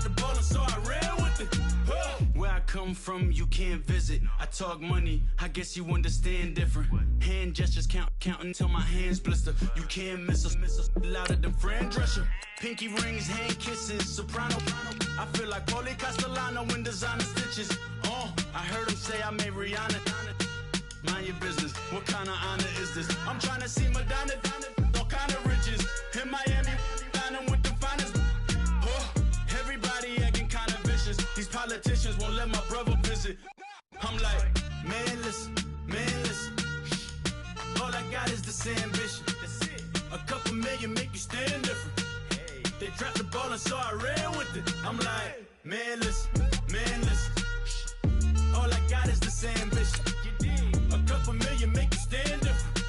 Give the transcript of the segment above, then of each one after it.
dropped the ball and so I ran with it. Where I come from, you can't visit. I talk money, I guess you understand different. Hand gestures counting till my hands blister. You can't miss us, louder than Fran Drescher. Pinky rings, hand kisses, soprano. I feel like Paulie Castellano in designer stitches. I heard him say I made Rihanna. Mind your business, what kind of honor is this? I'm trying to see Madonna, all kind of riches. In Miami, dining with the finest. Everybody acting kind of vicious. These politicians won't let my brother visit. I'm like, man, listen. All I got is this ambition. A couple million make you stand different. They dropped the ball and so I ran with it. I'm like, man, listen. All I got is this ambition. A couple million make you stand different.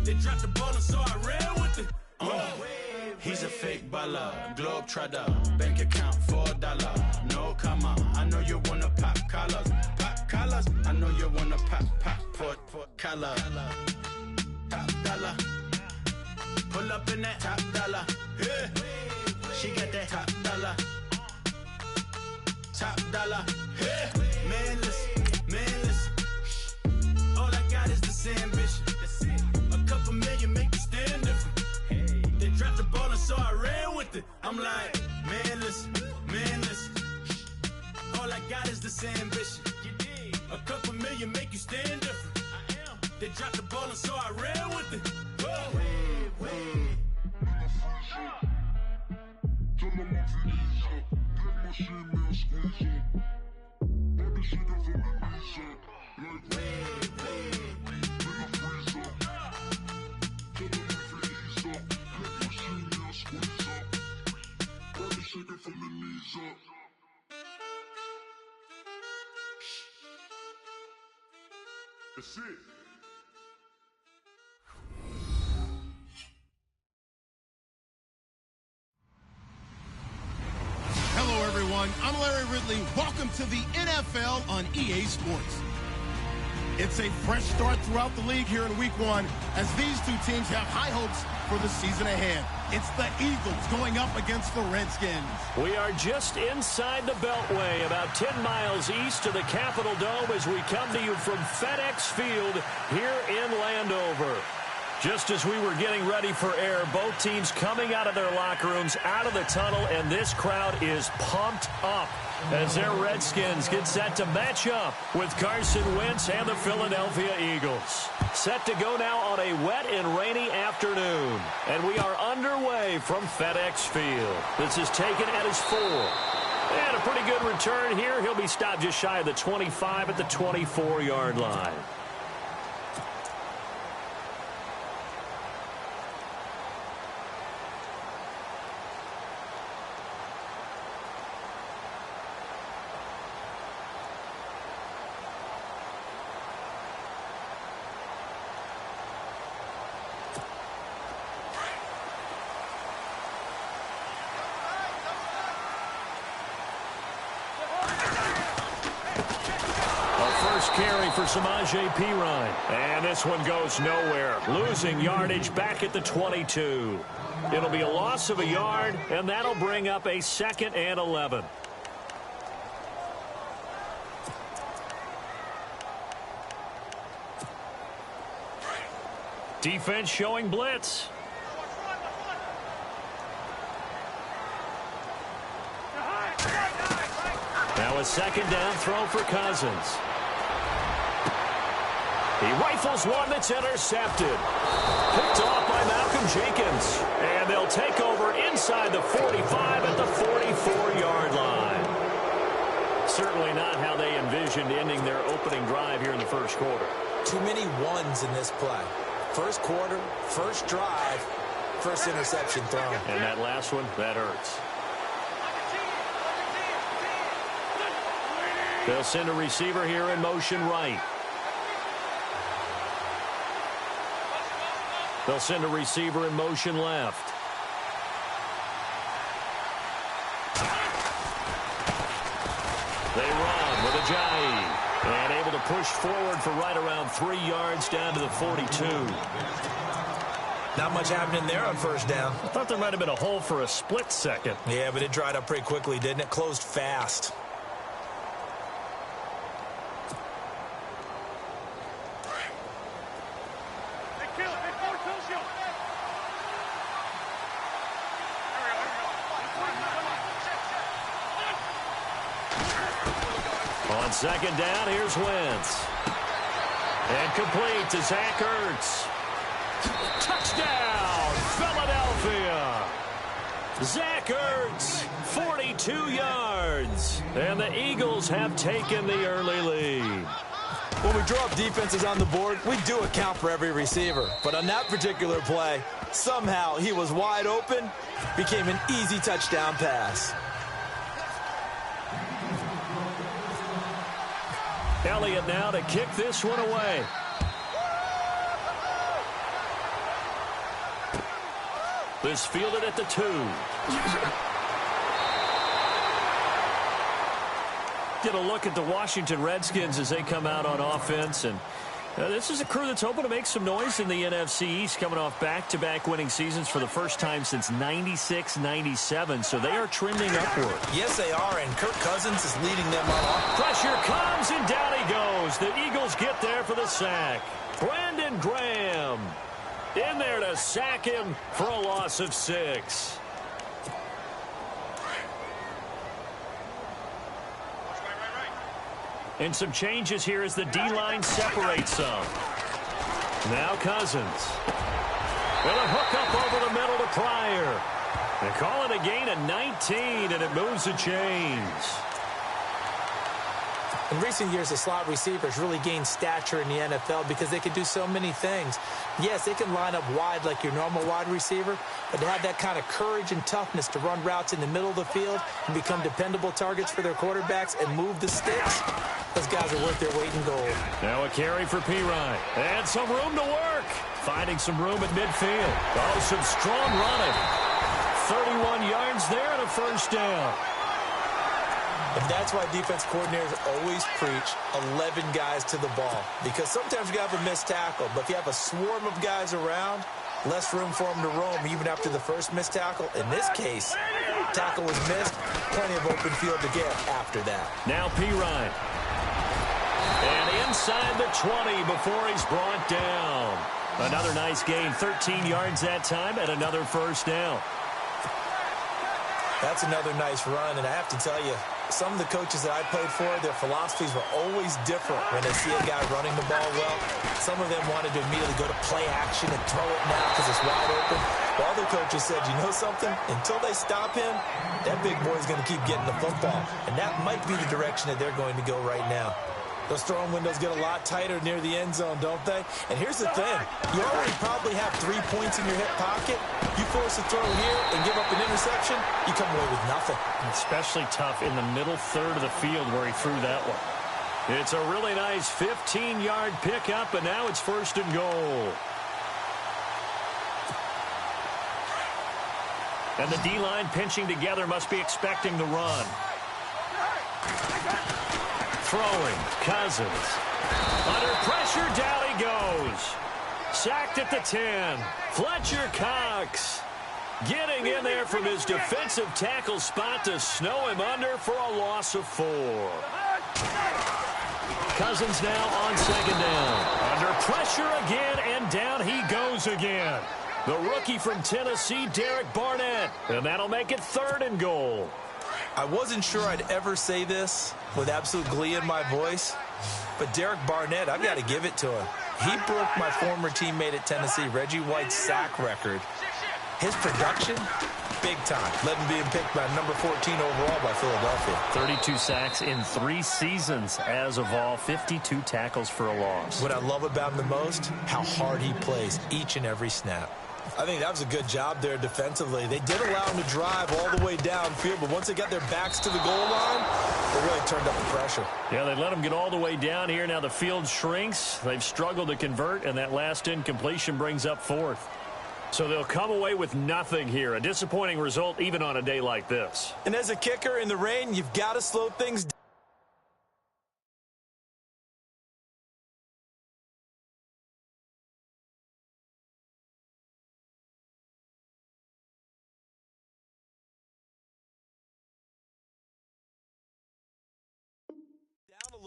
They dropped the ball and so I ran with it. He's a fake baller, globe trotter, bank account $4. No comma, I know you wanna pop collars. I know you wanna pop collar. Top dollar, pull up in that top dollar. Yeah. She got that top dollar. Yeah. Man, listen. All I got is this ambition. A couple million make you stand different. They dropped the ball and so I ran with it. I'm like, man, listen. All I got is this ambition. A couple million make you stand different. They dropped the ball and so I ran with it. That's it. Hello, everyone. I'm Larry Ridley. Welcome to the NFL on EA Sports. It's a fresh start throughout the league here in Week 1 as these two teams have high hopes for the season ahead. It's the Eagles going up against the Redskins. We are just inside the Beltway, about 10 miles east of the Capitol Dome as we come to you from FedEx Field here in Landover. Just as we were getting ready for air, both teams coming out of their locker rooms, out of the tunnel, and this crowd is pumped up as their Redskins get set to match up with Carson Wentz and the Philadelphia Eagles. Set to go now on a wet and rainy afternoon. And we are underway from FedEx Field. This is taken at his 4. And a pretty good return here. He'll be stopped just shy of the 25 at the 24-yard line. Carry for Samaje Perine. And this one goes nowhere. Losing yardage back at the 22. It'll be a loss of a yard, and that'll bring up a 2nd and 11. Defense showing blitz. Now a 2nd down throw for Cousins. He rifles one that's intercepted. Picked off by Malcolm Jenkins. And they'll take over inside the 45 at the 44-yard line. Certainly not how they envisioned ending their opening drive here in the first quarter. Too many ones in this play. First quarter, first drive, first interception thrown. And that last one, that hurts. They'll send a receiver here in motion right. They'll send a receiver in motion left. They run with Ajayi. And able to push forward for right around 3 yards down to the 42. Not much happening there on first down. I thought there might have been a hole for a split second. Yeah, but it dried up pretty quickly, didn't it? Closed fast. On second down, here's Wentz. And complete to Zach Ertz. Touchdown, Philadelphia. Zach Ertz, 42 yards. And the Eagles have taken the early lead. When we draw up defenses on the board, we do account for every receiver. But on that particular play, somehow he was wide open, became an easy touchdown pass. Elliott now to kick this one away. This fielded at the 2. Get a look at the Washington Redskins as they come out on offense. And this is a crew that's hoping to make some noise in the NFC East, coming off back-to-back winning seasons for the first time since 96-97. So they are trending upward. Yes, they are, and Kirk Cousins is leading them on. Pressure comes, and down he goes. The Eagles get there for the sack. Brandon Graham in there to sack him for a loss of 6. And some changes here as the D-line separates some. Now Cousins. With a hook up over the middle to Pryor. They call it a gain of 19, and it moves the chains. In recent years, the slot receivers really gained stature in the NFL because they can do so many things. Yes, they can line up wide like your normal wide receiver, but to have that kind of courage and toughness to run routes in the middle of the field and become dependable targets for their quarterbacks and move the sticks, those guys are worth their weight in gold. Now a carry for Pirine. And some room to work. Finding some room at midfield. Oh, some strong running. 31 yards there and a first down. And that's why defense coordinators always preach 11 guys to the ball. Because sometimes you have a missed tackle, but if you have a swarm of guys around, less room for them to roam even after the first missed tackle. In this case, tackle was missed, plenty of open field to get after that. Now Pirine. And inside the 20 before he's brought down. Another nice gain, 13 yards that time, and another first down. That's another nice run, and I have to tell you, some of the coaches that I played for, their philosophies were always different when they see a guy running the ball well. Some of them wanted to immediately go to play action and throw it now because it's wide open. While other coaches said, you know something? Until they stop him, that big boy's going to keep getting the football. And that might be the direction that they're going to go right now. Those throwing windows get a lot tighter near the end zone, don't they? And here's the thing. You already probably have 3 points in your hip pocket. You force a throw here and give up an interception, you come away with nothing. Especially tough in the middle third of the field where he threw that one. It's a really nice 15-yard pickup, and now it's first and goal. And the D-line pinching together must be expecting the run. Throwing, Cousins. Under pressure, down he goes. Sacked at the 10. Fletcher Cox getting in there from his defensive tackle spot to snow him under for a loss of 4. Cousins now on second down. Under pressure again, and down he goes again. The rookie from Tennessee, Derek Barnett. And that'll make it third and goal. I wasn't sure I'd ever say this with absolute glee in my voice, but Derek Barnett, I've got to give it to him. He broke my former teammate at Tennessee, Reggie White's sack record. His production, big time. Led him being picked by number 14 overall by Philadelphia. 32 sacks in 3 seasons as of all, 52 tackles for a loss. What I love about him the most, how hard he plays each and every snap. I think that was a good job there defensively. They did allow him to drive all the way downfield, but once they got their backs to the goal line, they really turned up the pressure. Yeah, they let him get all the way down here. Now the field shrinks. They've struggled to convert, and that last incompletion brings up 4th. So they'll come away with nothing here. A disappointing result even on a day like this. And as a kicker in the rain, you've got to slow things down.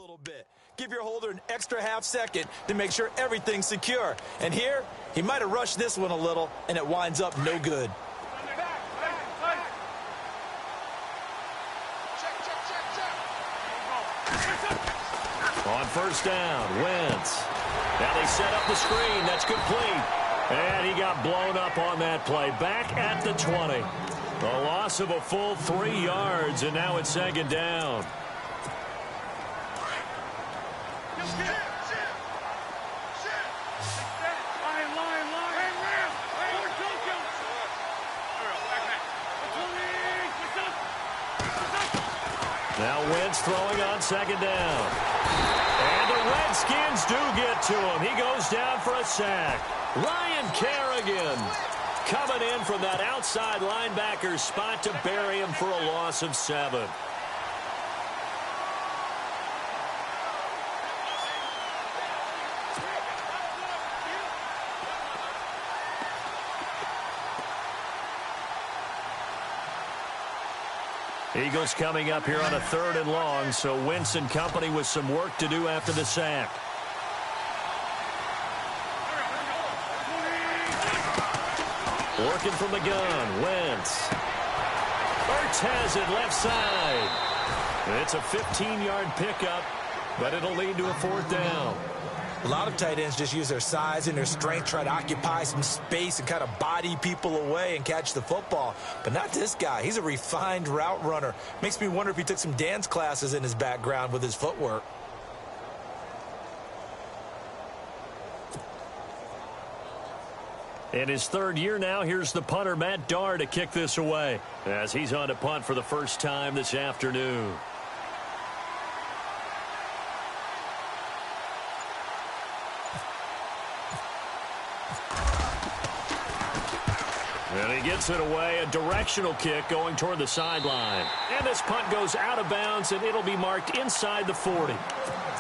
little bit. Give your holder an extra half second to make sure everything's secure. And here, he might have rushed this one a little, and it winds up no good. On first down, Wentz. Now they set up the screen. That's complete. And he got blown up on that play. Back at the 20. A loss of a full 3 yards, and now it's second down. Now Wentz throwing on second down. And the Redskins do get to him. He goes down for a sack. Ryan Kerrigan coming in from that outside linebacker spot to bury him for a loss of 7. Eagles coming up here on a 3rd and long, so Wentz and company with some work to do after the sack. Working from the gun, Wentz. Ertz has it left side. It's a 15-yard pickup, but it'll lead to a 4th down. A lot of tight ends just use their size and their strength, try to occupy some space and kind of body people away and catch the football. But not this guy. He's a refined route runner. Makes me wonder if he took some dance classes in his background with his footwork. In his 3rd year now, here's the punter, Matt Darr, to kick this away as he's on to punt for the first time this afternoon. And he gets it away, a directional kick going toward the sideline. And this punt goes out of bounds, and it'll be marked inside the 40.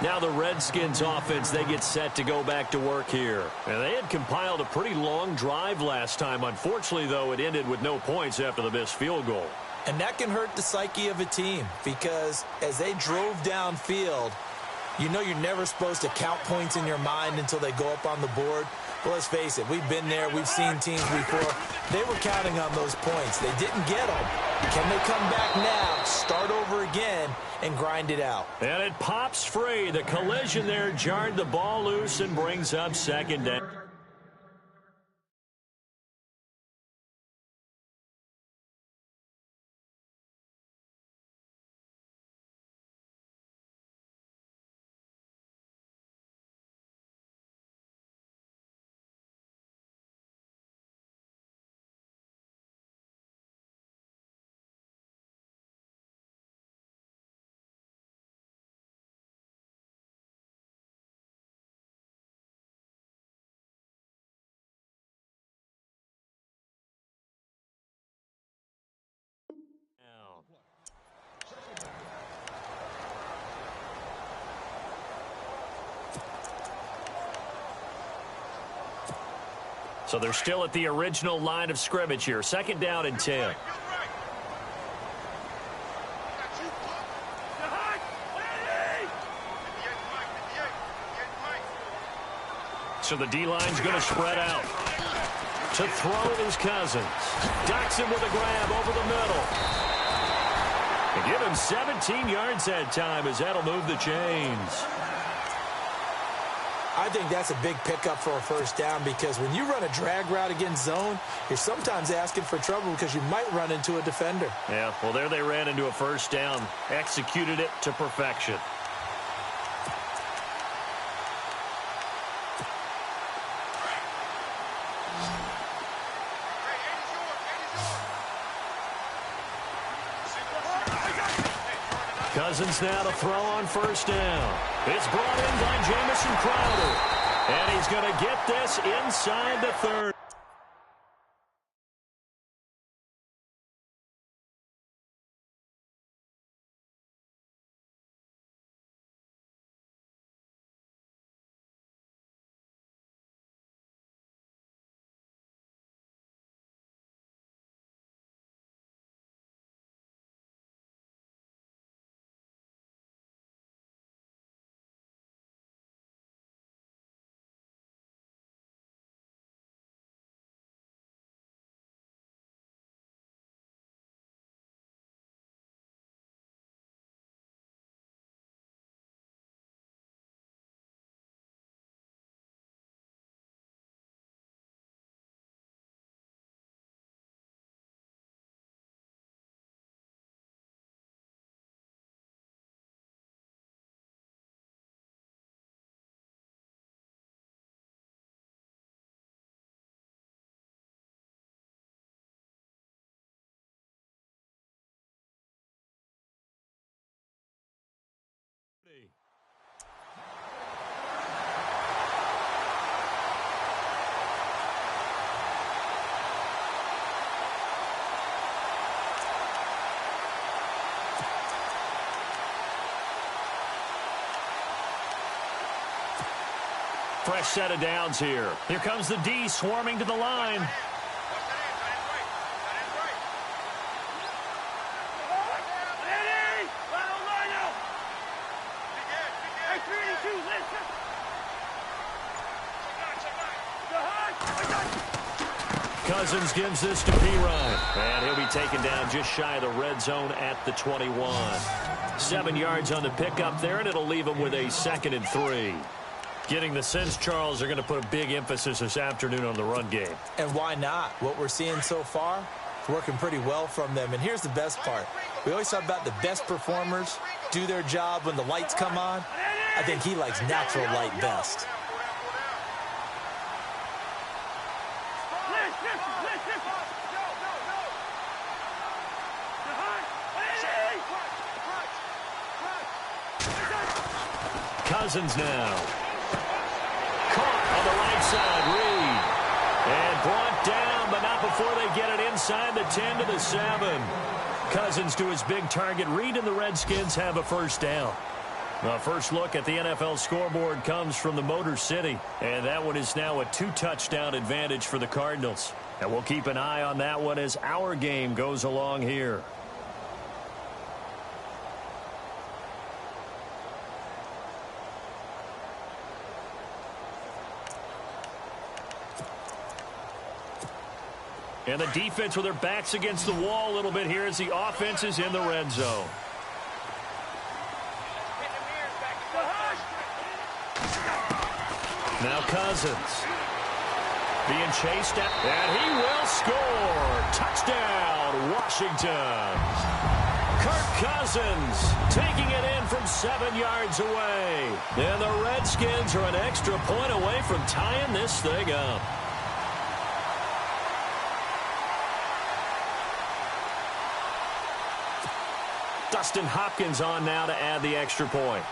Now the Redskins offense, they get set to go back to work here. And they had compiled a pretty long drive last time. Unfortunately, though, it ended with no points after the missed field goal. And that can hurt the psyche of a team because as they drove downfield, you know you're never supposed to count points in your mind until they go up on the board. Well, let's face it, we've been there. We've seen teams before. They were counting on those points. They didn't get them. Can they come back now, start over again, and grind it out? And it pops free. The collision there jarred the ball loose and brings up second down. So they're still at the original line of scrimmage here. Second down and 10. So the D-line's going to spread out. To throw is Cousins. Docks him with a grab over the middle. And give him 17 yards that time as that'll move the chains. I think that's a big pickup for a first down because when you run a drag route against zone, you're sometimes asking for trouble because you might run into a defender. Yeah, well, there they ran into a first down. Executed it to perfection. Cousins now to throw on first down. It's brought in by Jamison Crowder. And he's going to get this inside the 30. fresh set of downs here. Here comes the D swarming to the line. Cousins gives this to Pirine, and he'll be taken down just shy of the red zone at the 21. 7 yards on the pickup there, and it'll leave him with a 2nd and 3. Getting the sense, Charles, they're going to put a big emphasis this afternoon on the run game. And why not? What we're seeing so far is working pretty well from them. And here's the best part. We always talk about the best performers do their job when the lights come on. I think he likes natural light best. Cousins now. Caught on the right side, Reed. And brought down, but not before they get it inside the 10 to the 7. Cousins to his big target. Reed and the Redskins have a first down. The first look at the NFL scoreboard comes from the Motor City, and that one is now a 2-touchdown advantage for the Cardinals. And we'll keep an eye on that one as our game goes along here. And the defense with their backs against the wall a little bit here as the offense is in the red zone. Now Cousins being chased at, and he will score. Touchdown, Washington. Kirk Cousins taking it in from 7 yards away. And the Redskins are an extra point away from tying this thing up. Dustin Hopkins on now to add the extra point.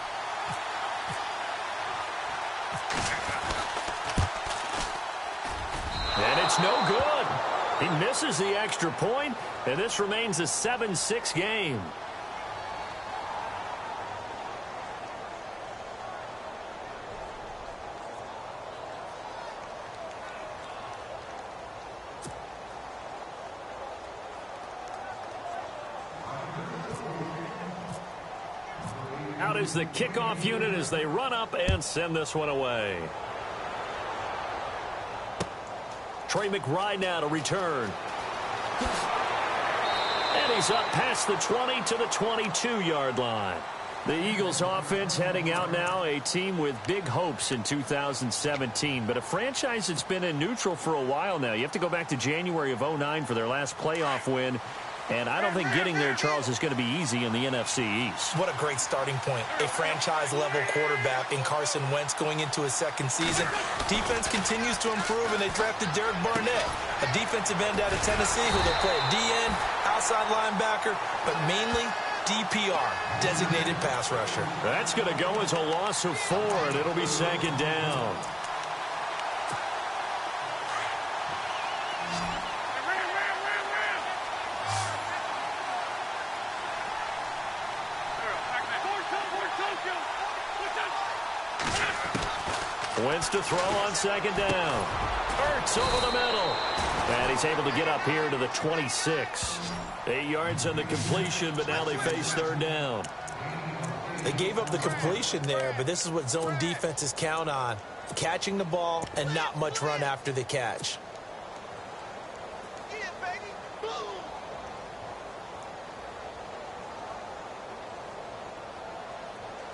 And it's no good. He misses the extra point, and this remains a 7-6 game. Out is the kickoff unit as they run up and send this one away. Trey McBride now to return. And he's up past the 20 to the 22-yard line. The Eagles offense heading out now, a team with big hopes in 2017, but a franchise that's been in neutral for a while now. You have to go back to January of 2009 for their last playoff win. And I don't think getting there, Charles, is going to be easy in the NFC East. What a great starting point. A franchise-level quarterback in Carson Wentz going into his second season. Defense continues to improve, and they drafted Derek Barnett, a defensive end out of Tennessee who they'll play at DN, outside linebacker, but mainly DPR, designated pass rusher. That's going to go as a loss of 4, and it'll be 2nd down. Wentz to throw on 2nd down. Ertz over the middle. And he's able to get up here to the 26. 8 yards on the completion, but now they face 3rd down. They gave up the completion there, but this is what zone defenses count on. Catching the ball and not much run after the catch.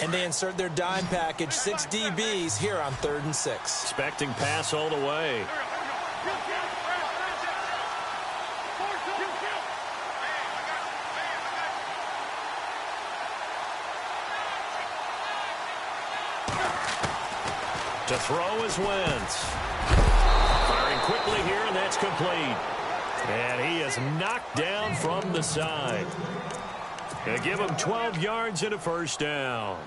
And they insert their dime package, 6 DBs here on 3rd and 6. Expecting pass all the way. To throw is Wentz. Firing quickly here, and that's complete. And he is knocked down from the side. They give him 12 yards and a 1st down.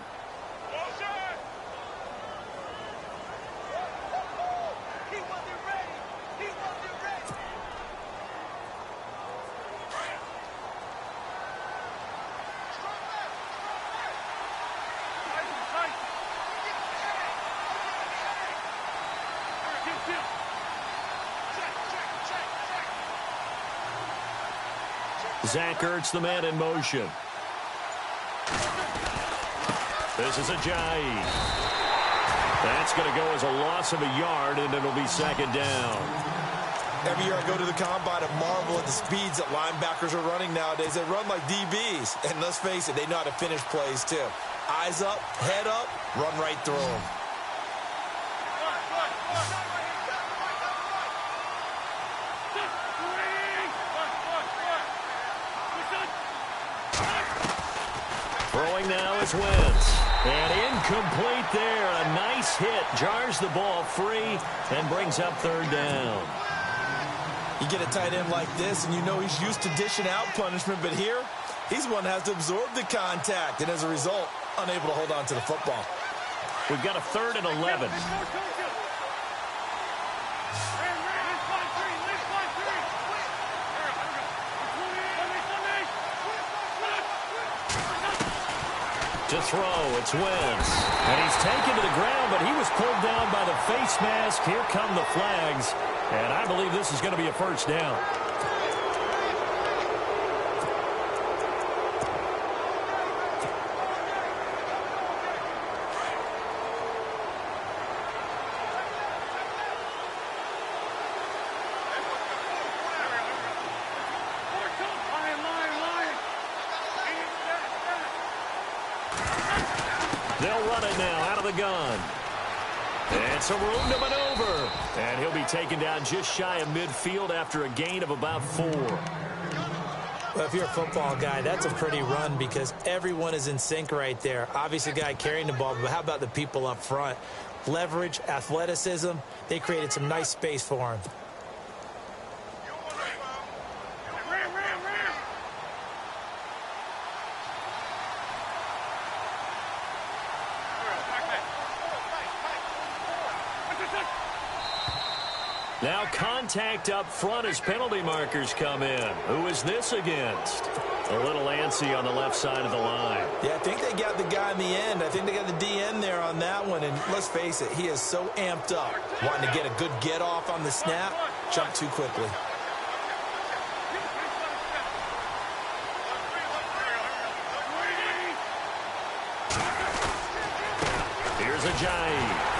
Zach Ertz, the man in motion. This is Ajayi. That's going to go as a loss of a yard, and it'll be second down. Every year I go to the combine and marvel at the speeds that linebackers are running nowadays. They run like DBs. And let's face it, they know how to finish plays too. Eyes up, head up, run right through them. Throwing now is Wentz. And incomplete there. A nice hit. Jars the ball free and brings up third down. You get a tight end like this, and you know he's used to dishing out punishment, but here, he's the one that has to absorb the contact, and as a result, unable to hold on to the football. We've got a 3rd and 11. To throw, it's Wentz. And he's taken to the ground, but he was pulled down by the face mask. Here come the flags. And I believe this is going to be a first down. They'll run it now out of the gun. And some room to maneuver. And he'll be taken down just shy of midfield after a gain of about 4. Well, if you're a football guy, that's a pretty run because everyone is in sync right there. Obviously, the guy carrying the ball, but how about the people up front? Leverage, athleticism, they created some nice space for him. Now contact up front as penalty markers come in. Who is this against? A little antsy on the left side of the line. Yeah, I think they got the guy in the end. I think they got the DN there on that one. And let's face it, he is so amped up. Wanting to get a good get off on the snap, jump too quickly. Here's Ajayi.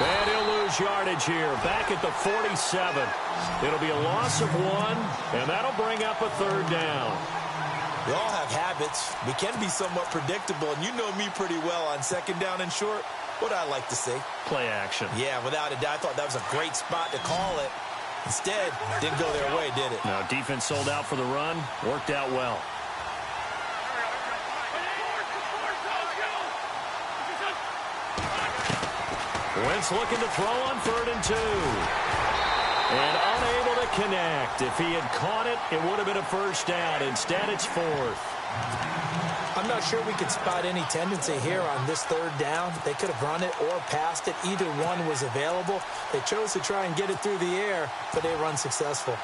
And he'll lose yardage here, back at the 47. It'll be a loss of 1, and that'll bring up a third down. We all have habits. We can be somewhat predictable, and you know me pretty well on second down and short. What I like to see? Play action. Yeah, without a doubt, I thought that was a great spot to call it. Instead, didn't go their way, did it? No, defense sold out for the run. Worked out well. Wentz looking to throw on 3rd and 2. And unable to connect. If he had caught it, it would have been a first down. Instead, it's 4th. I'm not sure we could spot any tendency here on this 3rd down. They could have run it or passed it. Either one was available. They chose to try and get it through the air, but they were unsuccessful.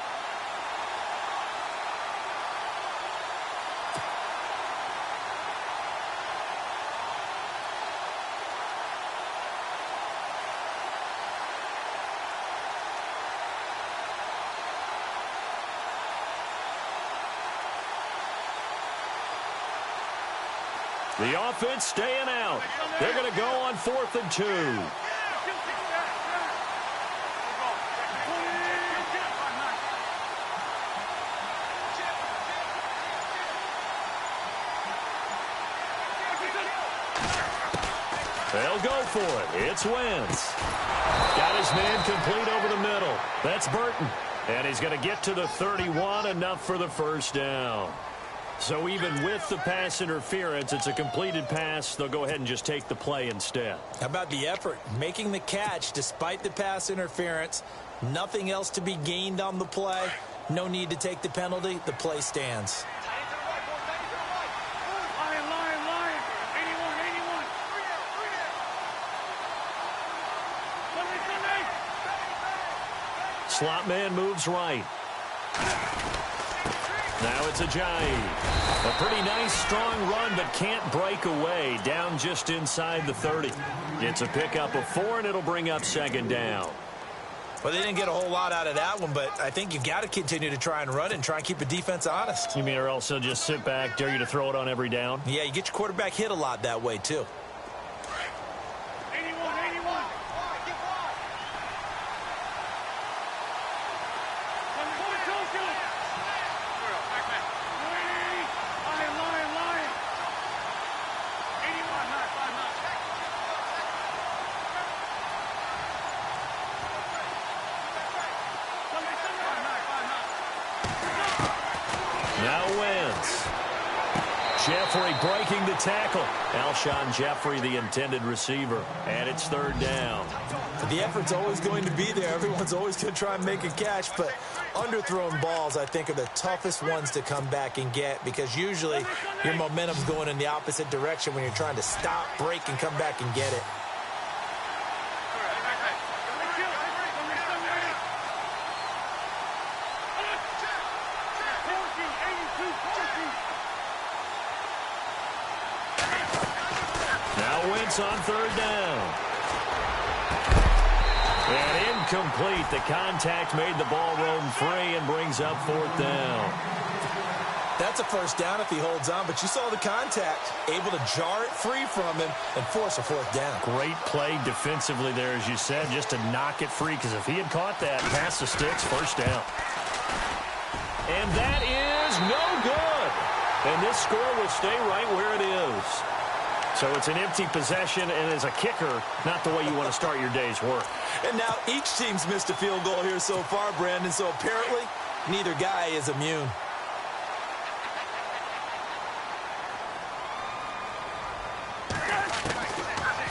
The offense staying out. They're going to go on 4th and 2. They'll go for it. It's Wentz. Got his man complete over the middle. That's Burton. And he's going to get to the 31, enough for the first down. So even with the pass interference, it's a completed pass. They'll go ahead and just take the play instead. How about the effort? Making the catch despite the pass interference. Nothing else to be gained on the play. No need to take the penalty. The play stands. Slot man moves right. Now it's Ajayi. A pretty nice, strong run, but can't break away. Down just inside the 30. It's a pickup of 4, and it'll bring up second down. Well, they didn't get a whole lot out of that one, but I think you got to continue to try and run and try and keep the defense honest. You mean or else they'll just sit back, dare you to throw it on every down? Yeah, you get your quarterback hit a lot that way, too. Jeffrey breaking the tackle. Alshon Jeffrey, the intended receiver. And it's third down. The effort's always going to be there. Everyone's always going to try and make a catch, but underthrown balls, I think, are the toughest ones to come back and get because usually your momentum's going in the opposite direction when you're trying to stop, break, and come back and get it. On third down. And incomplete. The contact made the ball roam free and brings up fourth down. That's a first down if he holds on, but you saw the contact. Able to jar it free from him and force a fourth down. Great play defensively there, as you said, just to knock it free, because if he had caught that, past the sticks, first down. And that is no good. And this score will stay right where it is. So it's an empty possession, and as a kicker, not the way you want to start your day's work. And now each team's missed a field goal here so far, Brandon, so apparently neither guy is immune.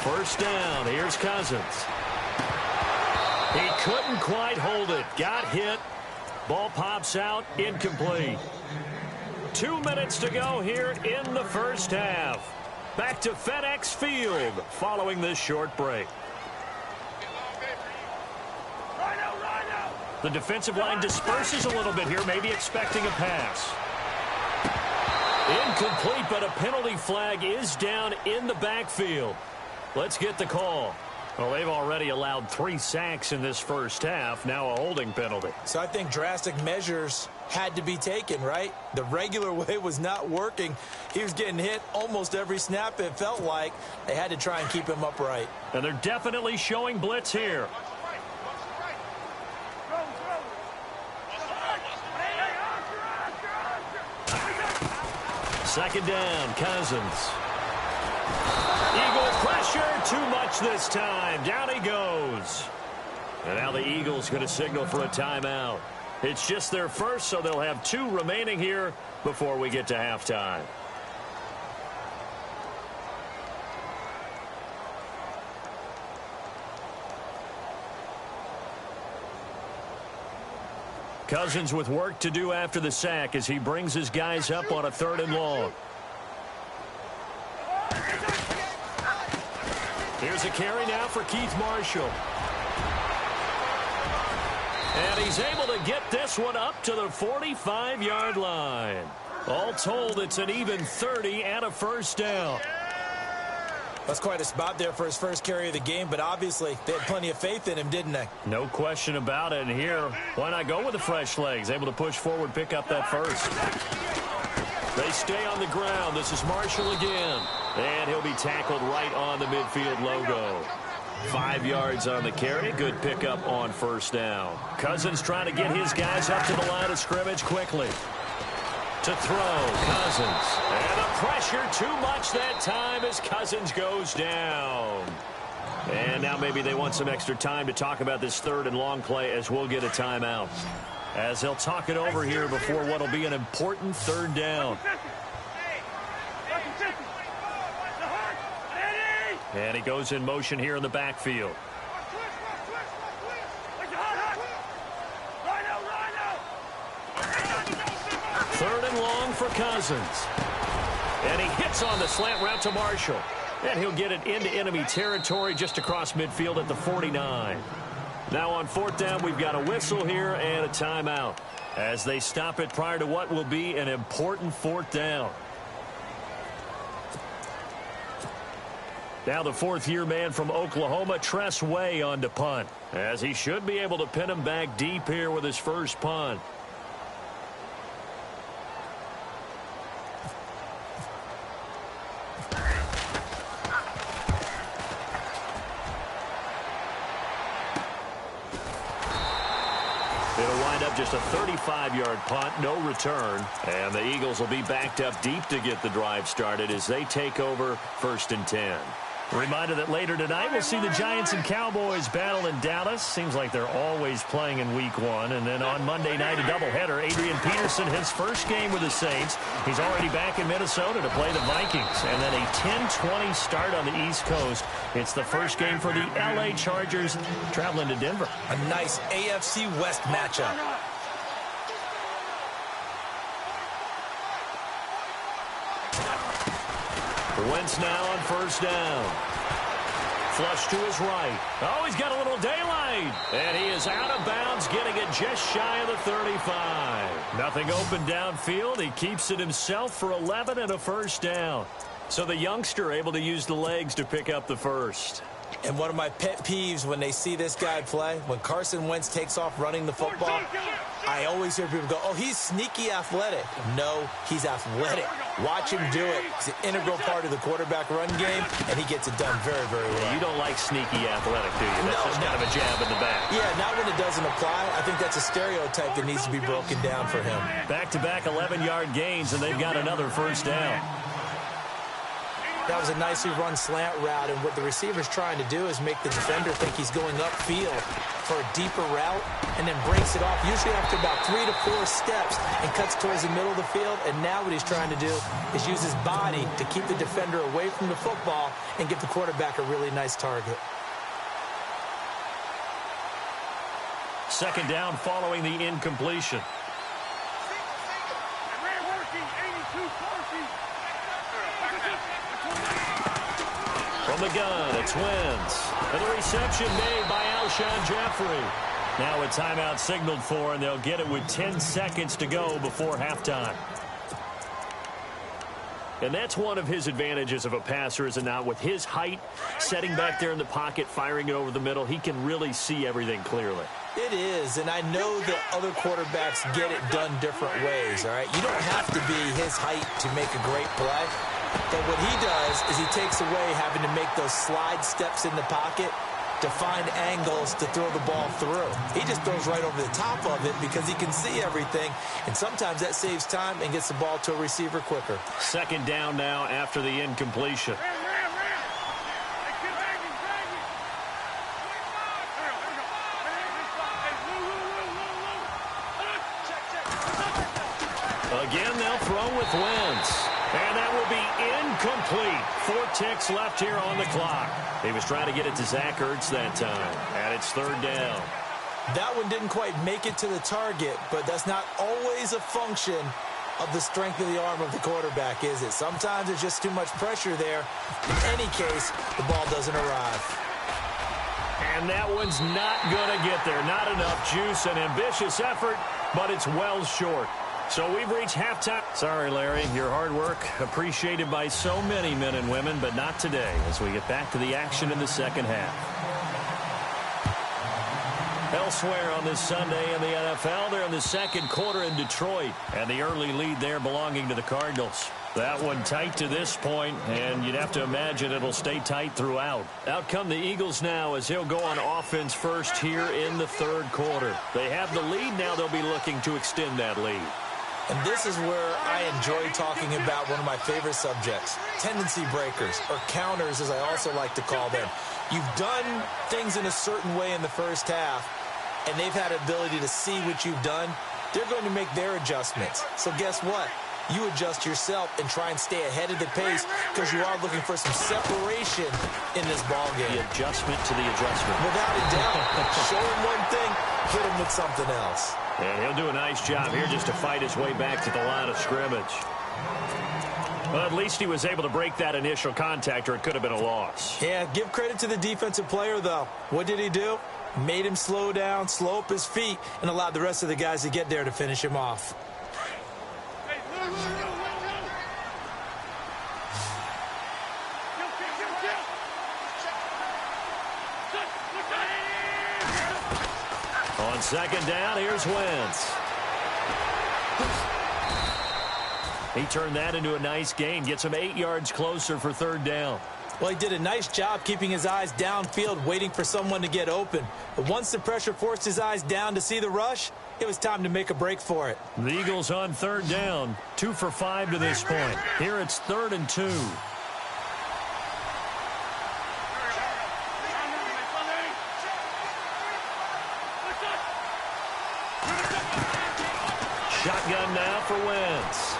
First down, here's Cousins. He couldn't quite hold it, got hit, ball pops out, incomplete. 2 minutes to go here in the first half. Back to FedEx Field following this short break. The defensive line disperses a little bit here, maybe expecting a pass. Incomplete, but a penalty flag is down in the backfield. Let's get the call. Well, they've already allowed 3 sacks in this first half, now a holding penalty. So I think drastic measures had to be taken, right? The regular way was not working. He was getting hit almost every snap, it felt like. They had to try and keep him upright. And they're definitely showing blitz here. Second down, Cousins. Eagle pressure, too much this time. Down he goes. And now the Eagles going to signal for a timeout. It's just their first, so they'll have 2 remaining here before we get to halftime. Cousins with work to do after the sack as he brings his guys up on a 3rd and long. Here's a carry now for Keith Marshall. And he's able to get this one up to the 45-yard line. All told, it's an even 30 and a first down. That's quite a spot there for his first carry of the game, but obviously they had plenty of faith in him, didn't they? No question about it. And here, why not go with the fresh legs? Able to push forward, pick up that first. They stay on the ground. This is Marshall again. And he'll be tackled right on the midfield logo. 5 yards on the carry. Good pickup on first down. Cousins trying to get his guys up to the line of scrimmage quickly. To throw, Cousins. And the pressure too much that time as Cousins goes down. And now maybe they want some extra time to talk about this 3rd and long play as we'll get a timeout. As they'll talk it over here before what will be an important 3rd down. And he goes in motion here in the backfield. 3rd and long for Cousins. And he hits on the slant route to Marshall. And he'll get it into enemy territory just across midfield at the 49. Now on 4th down, we've got a whistle here and a timeout as they stop it prior to what will be an important 4th down. Now the fourth-year man from Oklahoma, Tress Way, on to punt, as he should be able to pin him back deep here with his first punt. It'll wind up just a 35-yard punt, no return. And the Eagles will be backed up deep to get the drive started as they take over 1st and 10. Reminder that later tonight we'll see the Giants and Cowboys battle in Dallas. Seems like they're always playing in week 1. And then on Monday night, a doubleheader. Adrian Peterson, his first game with the Saints. He's already back in Minnesota to play the Vikings. And then a 10-20 start on the East Coast. It's the first game for the L.A. Chargers traveling to Denver. A nice AFC West matchup. Wentz now on 1st down. Flush to his right. Oh, he's got a little daylight. And he is out of bounds, getting it just shy of the 35. Nothing open downfield. He keeps it himself for 11 and a first down. So the youngster able to use the legs to pick up the first. And one of my pet peeves when they see this guy play, when Carson Wentz takes off running the football, I always hear people go, oh, he's sneaky athletic. No, he's athletic. Watch him do it. He's an integral part of the quarterback run game, and he gets it done very, very well. You don't like sneaky athletic, do you? That's just kind of a jab in the back. Yeah, not when it doesn't apply. I think that's a stereotype that needs to be broken down for him. Back-to-back 11-yard gains, and they've got another first down. That was a nicely run slant route, and what the receiver's trying to do is make the defender think he's going upfield for a deeper route and then breaks it off, usually after about 3 to 4 steps, and cuts towards the middle of the field. And now what he's trying to do is use his body to keep the defender away from the football and give the quarterback a really nice target. Second down following the incompletion. From the gun, it's Wentz. And the reception made by Alshon Jeffrey. Now a timeout signaled for, and they'll get it with 10 seconds to go before halftime. And that's one of his advantages of a passer, is it not? With his height, setting back there in the pocket, firing it over the middle, he can really see everything clearly. It is, and I know that other quarterbacks get it done different ways, all right? You don't have to be his height to make a great play. But what he does is he takes away having to make those slide steps in the pocket to find angles to throw the ball through. He just throws right over the top of it because he can see everything, and sometimes that saves time and gets the ball to a receiver quicker. Second down now after the incompletion. Again, they'll throw with Wentz. And that will be incomplete. 4 ticks left here on the clock. He was trying to get it to Zach Ertz that time. And it's 3rd down. That one didn't quite make it to the target, but that's not always a function of the strength of the arm of the quarterback, is it? Sometimes there's just too much pressure there. In any case, the ball doesn't arrive. And that one's not going to get there. Not enough juice, an ambitious effort, but it's well short. So we've reached halftime. Sorry, Larry, your hard work appreciated by so many men and women, but not today as we get back to the action in the second half. Elsewhere on this Sunday in the NFL, they're in the second quarter in Detroit, and the early lead there belonging to the Cardinals. That one tight to this point, and you'd have to imagine it'll stay tight throughout. Out come the Eagles now as he'll go on offense first here in the 3rd quarter. They have the lead now. They'll be looking to extend that lead. And this is where I enjoy talking about one of my favorite subjects, tendency breakers, or counters as I also like to call them. You've done things in a certain way in the first half, and they've had an ability to see what you've done. They're going to make their adjustments. So guess what? You adjust yourself and try and stay ahead of the pace because you are looking for some separation in this ball game. The adjustment to the adjustment. Without a doubt. Show him one thing, hit him with something else. And he'll do a nice job here just to fight his way back to the line of scrimmage. Well, at least he was able to break that initial contact, or it could have been a loss. Yeah, give credit to the defensive player, though. What did he do? Made him slow down, slow up his feet, and allowed the rest of the guys to get there to finish him off. On second down, here's Wentz. He turned that into a nice gain. Gets him 8 yards closer for third down. Well, he did a nice job keeping his eyes downfield, waiting for someone to get open. But once the pressure forced his eyes down to see the rush, it was time to make a break for it. The Eagles on third down, 2 for 5 to this point. Here it's 3rd and 2. Shotgun now for Wentz.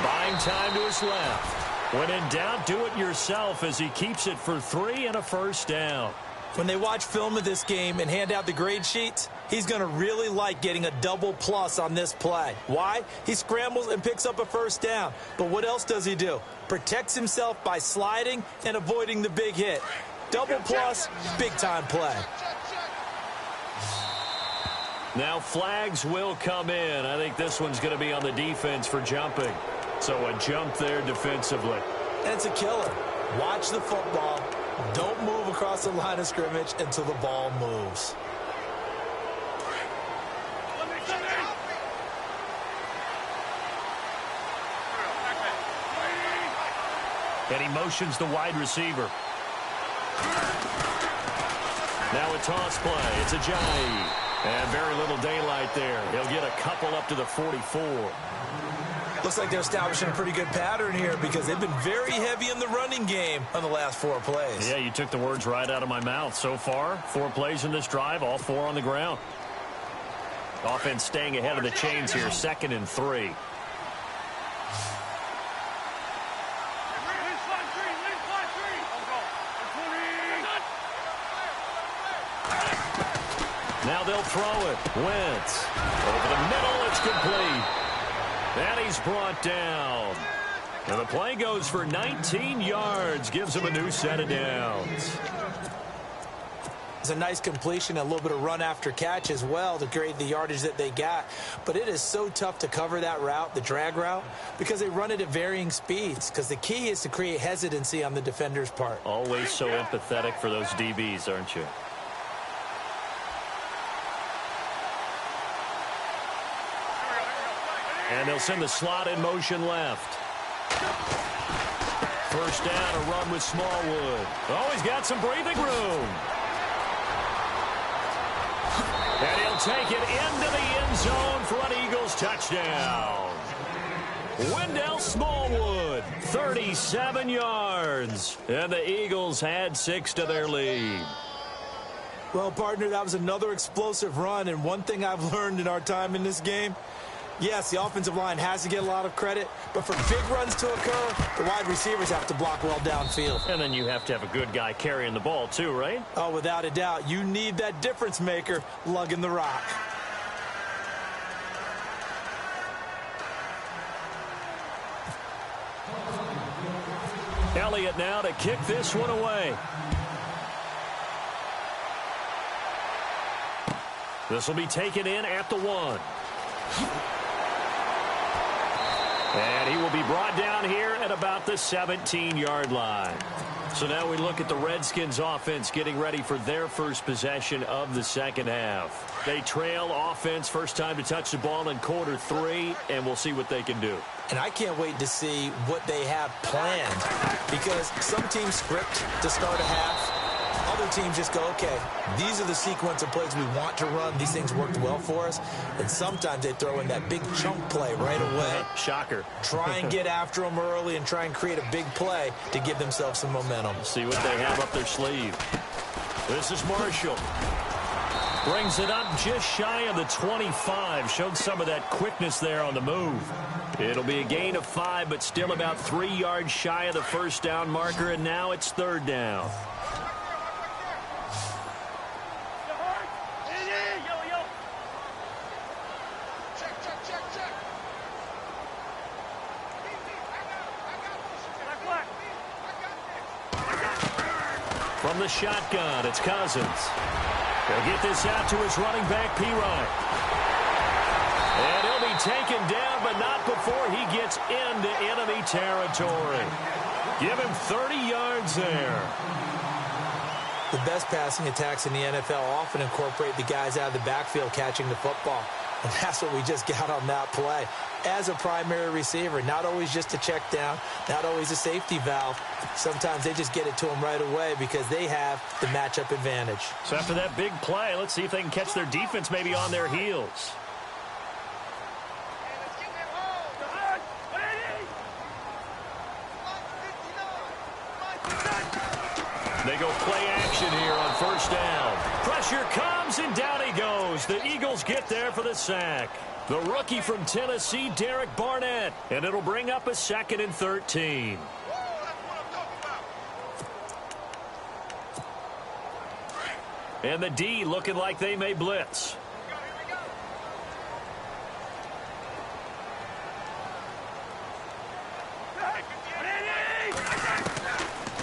Buying time to his left. When in doubt, do it yourself as he keeps it for 3 and a first down. When they watch film of this game and hand out the grade sheets, he's going to really like getting a double plus on this play. Why? He scrambles and picks up a first down. But what else does he do? Protects himself by sliding and avoiding the big hit. Double plus, big-time play. Now flags will come in. I think this one's going to be on the defense for jumping. So a jump there defensively. And it's a killer. Watch the football. Don't move across the line of scrimmage until the ball moves. And he motions the wide receiver. Now a toss play. It's Ajayi. And very little daylight there. He'll get a couple up to the 44. Looks like they're establishing a pretty good pattern here because they've been very heavy in the running game on the last 4 plays. Yeah, you took the words right out of my mouth. So far, 4 plays in this drive, all 4 on the ground. Offense staying ahead of the chains here, 2nd and 3. Now they'll throw it. Wentz. Over the middle, it's complete. And he's brought down. And the play goes for 19 yards. Gives him a new set of downs. It's a nice completion, a little bit of run after catch as well to create the yardage that they got. But it is so tough to cover that route, the drag route, because they run it at varying speeds. Because the key is to create hesitancy on the defender's part. Always so empathetic for those DBs, aren't you? And they'll send the slot in motion left. First down, a run with Smallwood. Oh, he's got some breathing room. And he'll take it into the end zone for an Eagles touchdown. Wendell Smallwood, 37 yards. And the Eagles add 6 to their lead. Well, partner, that was another explosive run. And one thing I've learned in our time in this game, yes, the offensive line has to get a lot of credit, but for big runs to occur, the wide receivers have to block well downfield. And then you have to have a good guy carrying the ball too, right? Oh, without a doubt. You need that difference maker lugging the rock. Elliott now to kick this one away. This will be taken in at the 1. And he will be brought down here at about the 17-yard line. So now we look at the Redskins offense getting ready for their first possession of the second half. They trail offense, first time to touch the ball in quarter 3, and we'll see what they can do. And I can't wait to see what they have planned, because some teams script to start a half. Other teams just go, okay, these are the sequence of plays we want to run. These things worked well for us. And sometimes they throw in that big chunk play right away. Shocker. Try and get after them early and try and create a big play to give themselves some momentum. See what they have up their sleeve. This is Marshall. Brings it up just shy of the 25. Showed some of that quickness there on the move. It'll be a gain of 5, but still about 3 yards shy of the first down marker, and now it's third down. From the shotgun, it's Cousins. He'll get this out to his running back, P-Ryan. And he'll be taken down, but not before he gets into enemy territory. Give him 30 yards there. The best passing attacks in the NFL often incorporate the guys out of the backfield catching the football. And that's what we just got on that play. As a primary receiver, not always just a check down, not always a safety valve. Sometimes they just get it to them right away because they have the matchup advantage. So after that big play, let's see if they can catch their defense maybe on their heels. They go play action here on first down. Pressure comes, and down he goes. The Eagles get there for the sack. The rookie from Tennessee, Derek Barnett. And it'll bring up a 2nd and 13. And the D looking like they may blitz.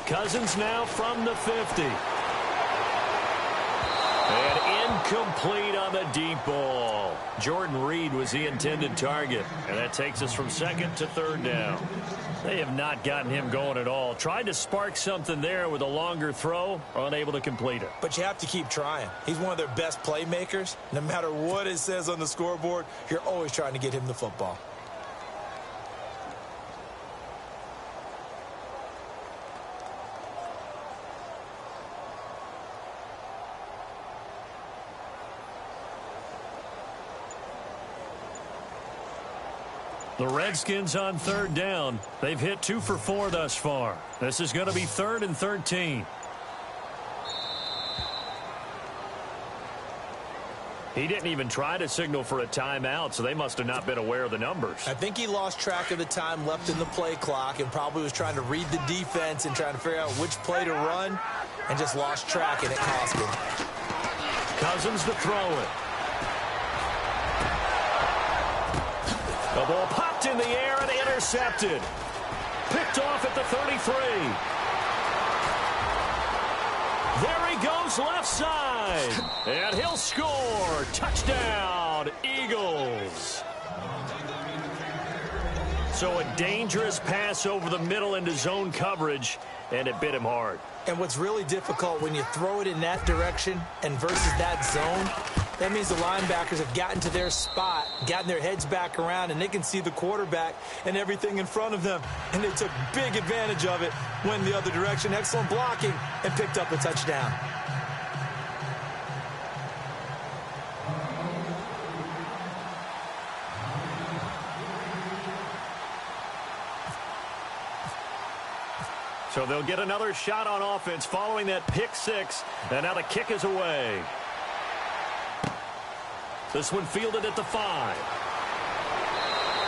Cousins now from the 50. And incomplete on the deep ball. Jordan Reed was the intended target. And that takes us from 2nd to 3rd down. They have not gotten him going at all. Tried to spark something there with a longer throw, unable to complete it. But you have to keep trying. He's one of their best playmakers. No matter what it says on the scoreboard, you're always trying to get him the football. The Redskins on 3rd down. They've hit 2 for 4 thus far. This is going to be 3rd and 13. He didn't even try to signal for a timeout, so they must have not been aware of the numbers. I think he lost track of the time left in the play clock and probably was trying to read the defense and trying to figure out which play to run and just lost track, and it cost him. Cousins to throw it. The ball popped in the air and intercepted. Picked off at the 33. There he goes left side. And he'll score. Touchdown, Eagles. So a dangerous pass over the middle into zone coverage, and it bit him hard. And what's really difficult when you throw it in that direction and versus that zone, that means the linebackers have gotten to their spot, gotten their heads back around, and they can see the quarterback and everything in front of them. And they took big advantage of it, went the other direction, excellent blocking, and picked up a touchdown. So they'll get another shot on offense following that pick 6, and now the kick is away. This one fielded at the 5.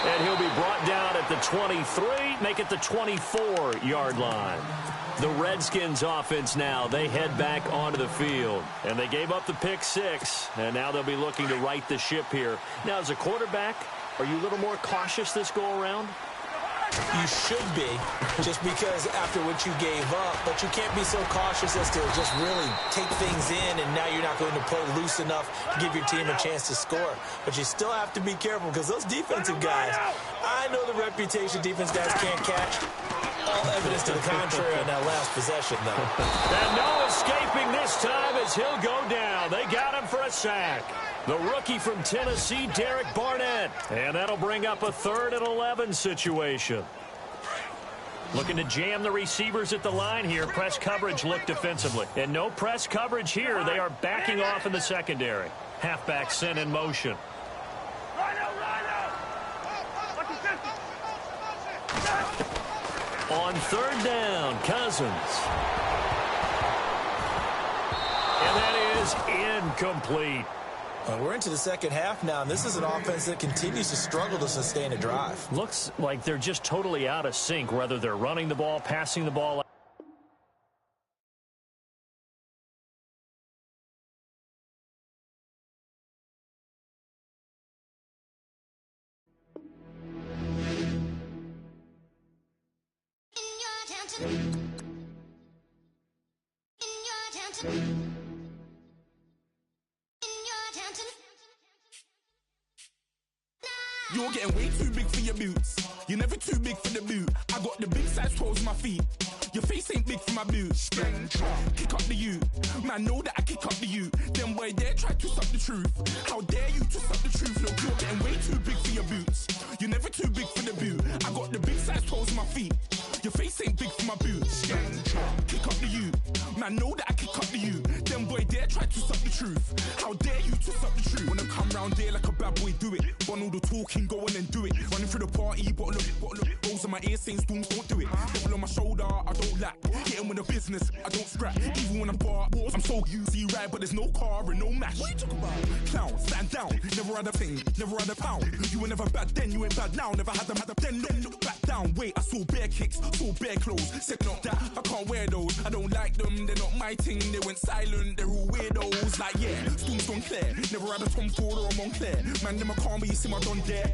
And he'll be brought down at the 23, make it the 24-yard line. The Redskins offense now, they head back onto the field. And they gave up the pick 6, and now they'll be looking to right the ship here. Now, as a quarterback, are you a little more cautious this go-around? You should be, just because after what you gave up, but you can't be so cautious as to just really take things in, and now you're not going to play loose enough to give your team a chance to score. But you still have to be careful because those defensive guys, I know the reputation defense guys can't catch. All evidence to the contrary on that last possession, though. And no escaping this time as he'll go down. They got him for a sack. The rookie from Tennessee, Derek Barnett. And that'll bring up a 3rd and 11 situation. Looking to jam the receivers at the line here. Press coverage look defensively. And no press coverage here. They are backing off in the secondary. Halfback sent in motion. On 3rd down, Cousins. And that is incomplete. We're into the second half now, and this is an offense that continues to struggle to sustain a drive. Looks like they're just totally out of sync, whether they're running the ball, passing the ball. You're getting way too big for your boots. You're never too big for the boot. I got the big size toes on my feet. Your face ain't big for my boots. Kick up the U. Man, know that I kick up the U. Them boy there try to suck the truth. How dare you to suck the truth? Look, you're getting way too big for your boots. You're never too big for the boot. I got the big size toes on my feet. Your face ain't big for my boots. Kick up the U. Man, know that I kick up the U. Them boy there try to suck the truth. How dare you to suck the truth? When I come round there like a bad boy, do it. Want all the talking, go on and do it. Running through the party, bottle up. Rolls in my ear saying storms, don't do it. Devil on my shoulder, I don't lack. Hitting with the business, I don't scrap. Even when I'm bar, I'm so easy right, but there's no car and no match. What you talking about? Clown, stand down. Never had a thing, never had a pound. You were never bad then, you ain't bad now. Never had them, then look back down. Wait, I saw bare kicks, saw bare clothes. Said not that, I can't wear those. I don't like them, they're not my thing. They went silent, they're all weirdos. Like yeah, storms gone clear. Never had a Tom Ford or a Montclair. Man, them a call me, you see my done there.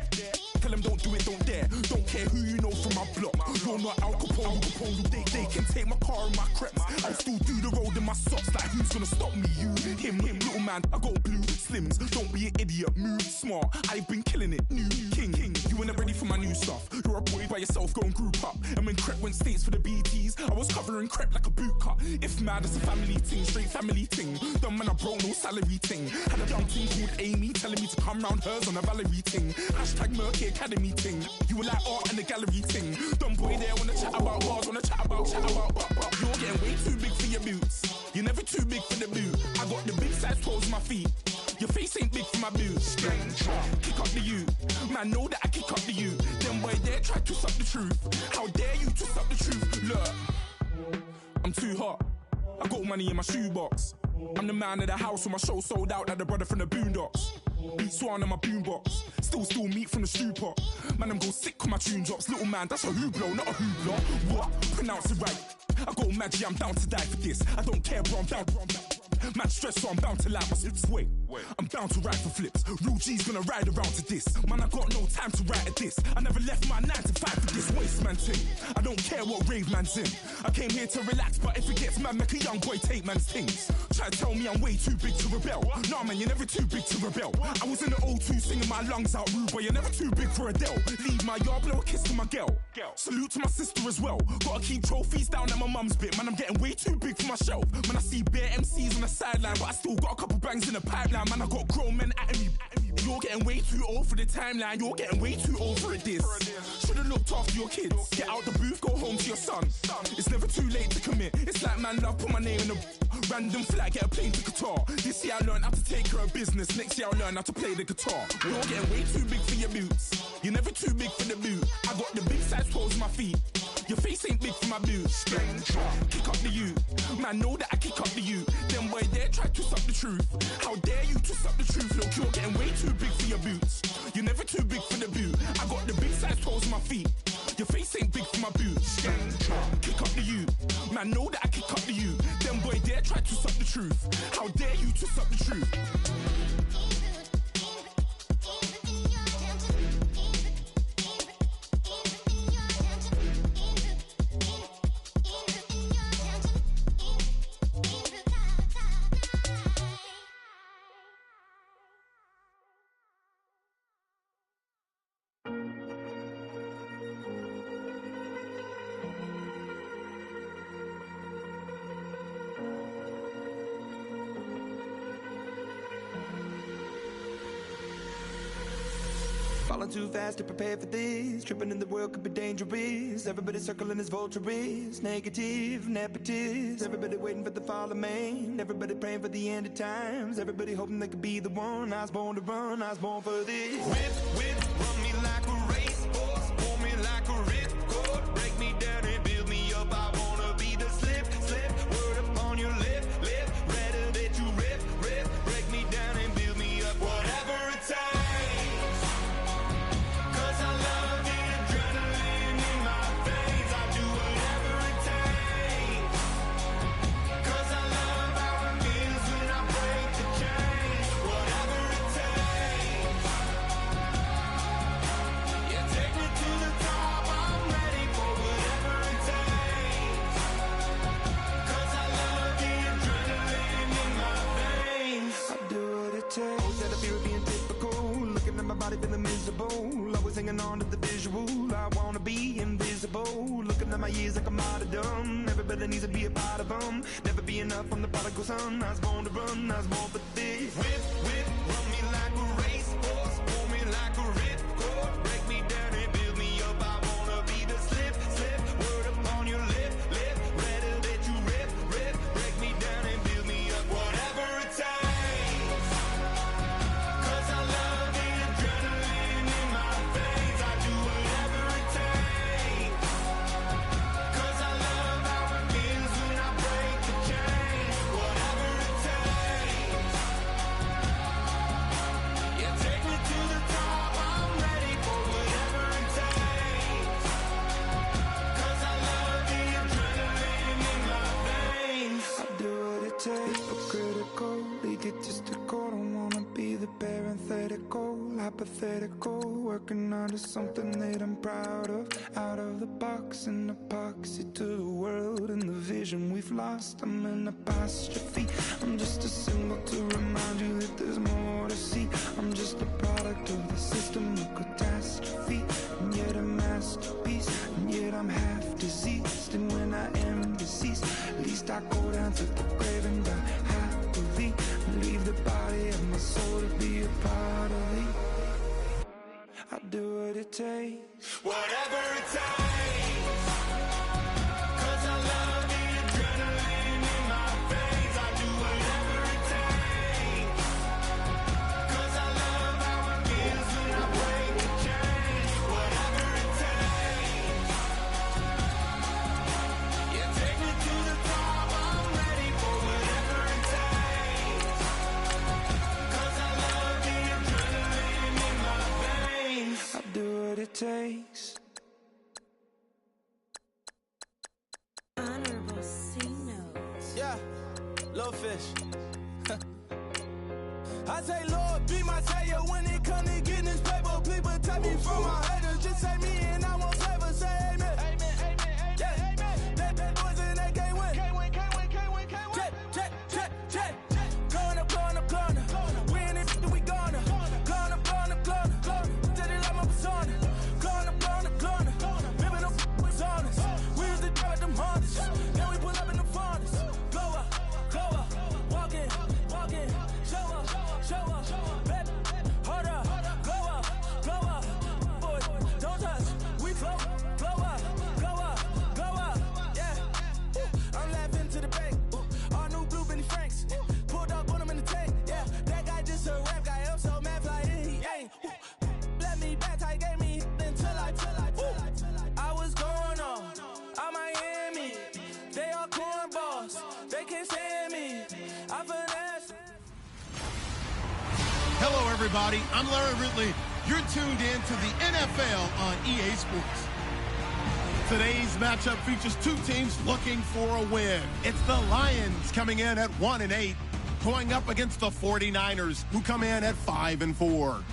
Tell them don't do it, don't dare. Don't care who you know from my block. You're not Al Capone. They can take my car and my creps. I'll still do the road in my socks. Like who's gonna stop me? You, him, little man. I got blue slims. Don't be an idiot. Move smart. I've been killing it. New king. You weren't ready for my new stuff. You're a boy by yourself. Go and group up. And when Crep went states for the BTs, I was covering Crep like a boot cut. If mad, it's a family thing. Straight family thing. Dumb man, I broke no salary thing. Had a young thing called Amy telling me to come round hers on a Valerie thing. Hashtag Murky Academy thing. You were like art and the gallery thing. Dumb boy there wanna chat about bars, wanna chat about. You're getting way too big for your boots. You're never too big for the boot. I got the big size toes on my feet. Your face ain't big for my boots. Kick up the U. Man, know that I kick up the U. Them boy there try to suck the truth. How dare you to suck the truth? Look, I'm too hot. I got money in my shoebox. I'm the man of the house when my show sold out like the brother from the Boondocks. Beat Swan in my boombox. Still meat from the stew pot. Man, I'm go sick when my tune drops. Little man, that's a hooplo, not a hoopla. What? Pronounce it right. I go Maggie, I'm down to die for this. I don't care, bro, I'm down. Man stressed, so I'm bound to lie my slips. Wait, I'm bound to ride for flips. Real G's gonna ride around to this. Man, I got no time to write at this. I never left my 9 to 5 for this waste man thing. I don't care what rave man's in. I came here to relax, but if it gets mad, make a young boy take man's things. Try to tell me I'm way too big to rebel. Nah, man, you're never too big to rebel. I was in the O2 singing my lungs out rude, but you're never too big for Adele. Leave my yard, blow a kiss to my girl. Salute to my sister as well. Gotta keep trophies down at my mum's bit. Man, I'm getting way too big for my shelf. Man, I see bare MCs on the sideline, but I still got a couple bangs in the pipeline. Man, I got grown men at me. You're getting way too old for the timeline. You're getting way too old for a diss. Should've looked after your kids. Get out the booth, go home to your son. It's never too late to commit. It's like man love, put my name in a random flat, get a plane to Qatar. This year I learned how to take care of business. Next year I'll learn how to play the guitar. You're getting way too big for your boots. You're never too big for the boot. I got the big size toes on my feet. Your face ain't big for my boots. Kick up the U. Man, know that I kick up the U. Them boy there try to suck the truth. How dare you to suck the truth? Look, you're getting way too big for your boots. You're never too big for the boot. I got the big size toes on my feet. Your face ain't big for my boots. Kick up the U. Man, know that I kick up the U. Them boy there try to suck the truth. How dare you to suck the truth? Falling too fast to prepare for this. Tripping in the world could be dangerous. Everybody circling as vultures. Negative, nepotist. Everybody waiting for the fall of man. Everybody praying for the end of times. Everybody hoping they could be the one. I was born to run, I was born for this. Whip, run me like a racehorse. Pull me like a ripcord. Break me down and build me up. I wanna be the slip. Word upon your lip. Rather that you rip. Break me down and build me up. Whatever it takes. of my years like a martyrdom. Everybody needs to be a part of them. Never be enough, I'm the prodigal son. I was born to run, I was born for this. Whip, whip, run me like a racehorse. Pull me like a ripcord. Break me down and build me up. I wanna be the slip, slip. Word upon your lip, lip. Ready that you rip, rip. Break me down and build me up. Whatever it takes. 'Cause I love the adrenaline in my veins. I do whatever it takes. 'Cause I love how it feels when I break the chain. Whatever it takes. Yeah, take me to the top. I'm ready for whatever it takes. 'Cause I love the adrenaline in my veins. I do what it takes, but critical, egotistical. Don't wanna be the parenthetical, hypothetical. Working onto something that I'm proud of. Out of the box, an epoxy to the world and the vision we've lost. I'm an apostrophe. I'm just a symbol to remind you that there's more to see. I'm just a product of the system of catastrophe, and yet a masterpiece, and yet I'm half diseased. And when I am deceased, at least I go down to the grave and die happily, and leave the body of my soul to be a part of me. I do what it takes. Whatever it takes. 'Cause I love the adrenaline in my veins. I do whatever it takes. 'Cause I love how it feels when I break the chain. Whatever it takes. Yeah, take me to the top. I'm ready for whatever it takes. 'Cause I love the adrenaline in my veins. I do what it takes. Honorable C notes. Yeah, little fish. I say, Lord, be my savior when it come to getting this paper. Please protect me from my haters. Just say me and I won't favor. Say amen. Amen, amen, yeah. Amen. That boys and they can't win. Can't win, can't win, can't win, can't win. Check, check, check, check. Going up, going up, going up. We in it, we gonna. Going up, going up, going up. Did it like my persona. Going up, going up, going up. Remember no was honest. We used to drive at them Hondas. Then we pull up in the Fondas. Glow up, walk in, show up, baby, hold up, glow up, boy, don't touch, we flow up, yeah, I'm laughing to the bank, all new blue Benny Franks, pulled up, put him in the tank, yeah, that guy just a rap guy, I'm so mad, fly in, he ain't, let me back, tight, gave me until I was going on Miami, they all cornballs, they can't stand me, I finesse. Hello, everybody. I'm Larry Ridley. You're tuned in to the NFL on EA Sports. Today's matchup features two teams looking for a win. It's the Lions coming in at 1-8, going up against the 49ers, who come in at 5-4.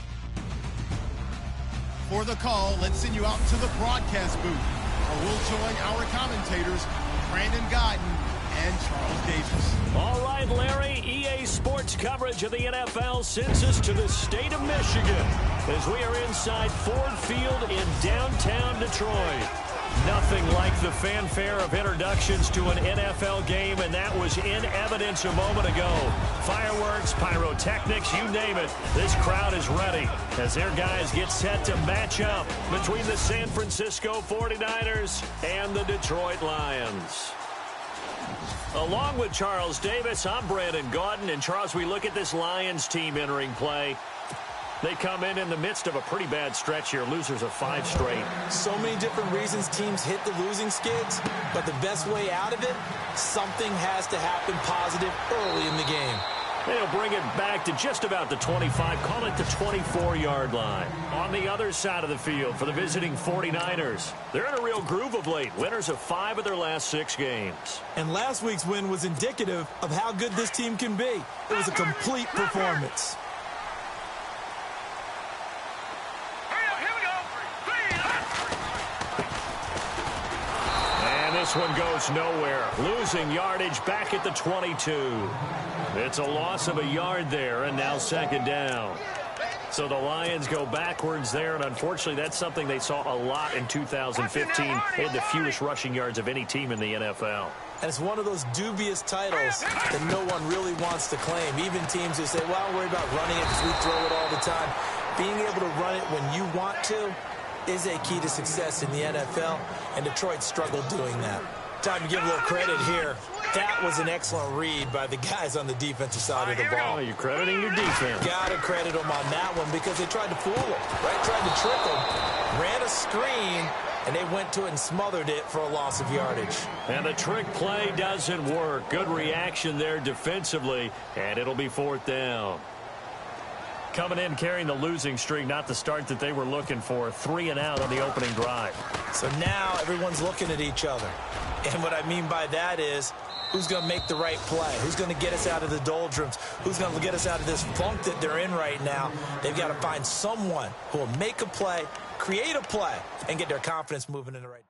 For the call, let's send you out to the broadcast booth, where we'll join our commentators, Brandon Godden and Charles Davis. All right, Larry, EA Sports coverage of the NFL sends us to the state of Michigan as we are inside Ford Field in downtown Detroit. Nothing like the fanfare of introductions to an NFL game, and that was in evidence a moment ago. Fireworks, pyrotechnics, you name it. This crowd is ready as their guys get set to match up between the San Francisco 49ers and the Detroit Lions. Along with Charles Davis, I'm Brandon Gaudin. And Charles, we look at this Lions team entering play. They come in the midst of a pretty bad stretch here, losers of 5 straight. So many different reasons teams hit the losing skids, but the best way out of it, something has to happen positive early in the game. They'll bring it back to just about the 25, call it the 24-yard line. On the other side of the field for the visiting 49ers, they're in a real groove of late, winners of 5 of their last 6 games. And last week's win was indicative of how good this team can be. It was a complete performance. This one goes nowhere. Losing yardage back at the 22. It's a loss of a yard there, and now second down. So the Lions go backwards there, and unfortunately that's something they saw a lot in 2015. They had the fewest rushing yards of any team in the NFL. And it's one of those dubious titles that no one really wants to claim. Even teams who say, well, I'm worried about running it because we throw it all the time. Being able to run it when you want to is a key to success in the NFL, and Detroit struggled doing that. Time to give a little credit here. That was an excellent read by the guys on the defensive side of the ball. Oh, you're crediting your defense. Got to credit them on that one because they tried to fool them, right? Tried to trick them, ran a screen, and they went to it and smothered it for a loss of yardage. And the trick play doesn't work. Good reaction there defensively, and it'll be 4th down. Coming in carrying the losing streak, not the start that they were looking for. 3 and out on the opening drive. So now everyone's looking at each other. And what I mean by that is, who's going to make the right play? Who's going to get us out of the doldrums? Who's going to get us out of this funk that they're in right now? They've got to find someone who will make a play, create a play, and get their confidence moving in the right.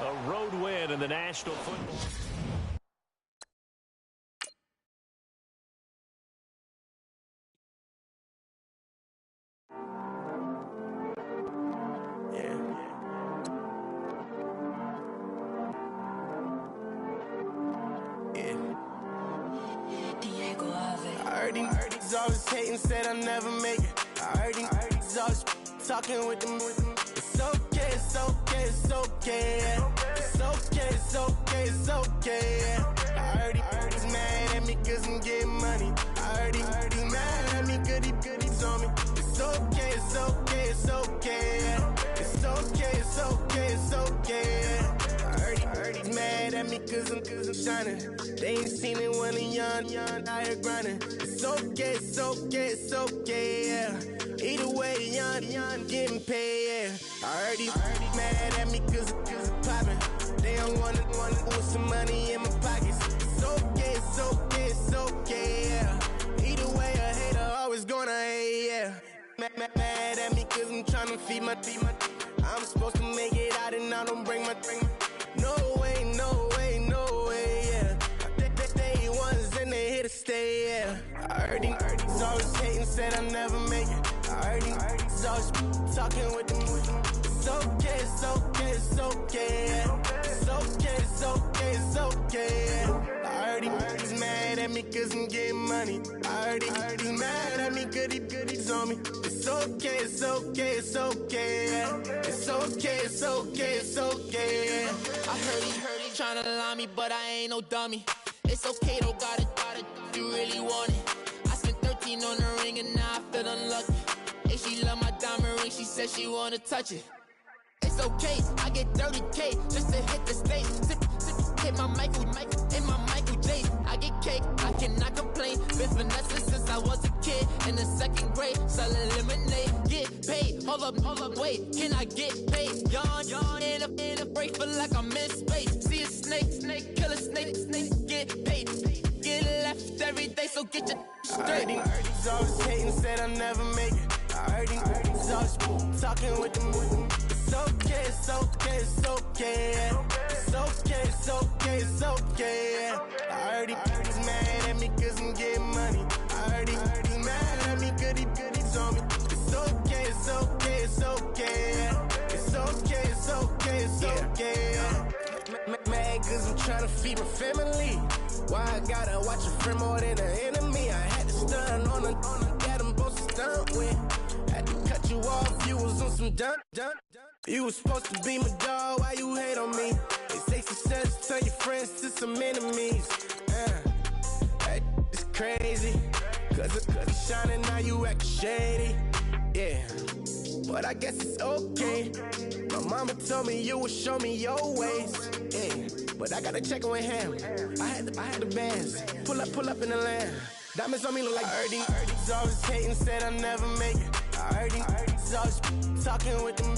A road win in the National Football. I heard these always hating, said I'll never make it. I heard these always talking with them. It's okay, it's okay, it's okay. It's okay, it's okay, it's okay. I heard he's mad at me cause I'm getting money. I heard he's mad at me cause he's on me. It's okay, it's okay, it's okay. It's okay, it's okay, it's okay. I heard he's mad at me cause I'm shining. They ain't seen it when I'm young, out here grinding. It's okay, it's okay, it's okay, yeah. Either way, young, getting paid, yeah. I heard he's mad at me cause I'm poppin'. They don't wanna put some money in my pockets. It's okay, it's okay, it's okay, yeah. Either way, a hater always gonna hate, yeah. Mad at me cause I'm tryna feed my I'm supposed to make it out and I don't bring my No way, no way, no way, yeah. They ones and they here to stay, yeah. I heard he's always hating, said I'll never make it. I heard he's always talking with them. It's okay, it's okay, it's okay, yeah. It's okay, it's okay, it's okay, yeah. I heard he's mad at me cause I'm getting money. I heard he's mad at me cause he's on me. It's okay, it's okay, it's okay, yeah. It's okay, it's okay, it's okay, yeah. I heard he tryna lie me, but I ain't no dummy. It's okay, though, got it, you really want it. I spent 13 on the ring and now I feel unlucky. Hey, she love my diamond ring, she said she wanna touch it. It's okay, I get 30K just to hit the stage. Hit my Michael, in my Michael J. I get cake, I cannot complain. Been finessing since I was a kid in the 2nd grade. Selling lemonade, get paid. Hold up, wait, can I get paid? Yawn, in a break, feel like I'm in space. See a snake, kill a snake, get paid. Get left every day, so get your straight. I heard he's always hating, said I'll never make it. I heard he's always talking with them. It's It's okay, it's okay, it's okay. It's okay, it's okay, it's okay. I heard he's mad at me cause I'm getting money. I heard he's mad at me cause he's on me. It's okay, it's okay, it's okay. It's okay, it's okay, it's okay. Mad cause I'm trying to feed my family. Why I gotta watch a friend more than an enemy? I had to stun on a that I'm supposed to stunt with. Had to cut you off, you was on some dun. You was supposed to be my dog, why you hate on me? They say success, turn your friends to some enemies. That is crazy. Cause it's shining, now you act shady. Yeah, but I guess it's okay. My mama told me you would show me your ways. Yeah, but I gotta check with him. I had the bands. Pull up in the land. Diamonds on me look like Erdy. Erdy's always hating, said I never make it. I heard he's always talking with them.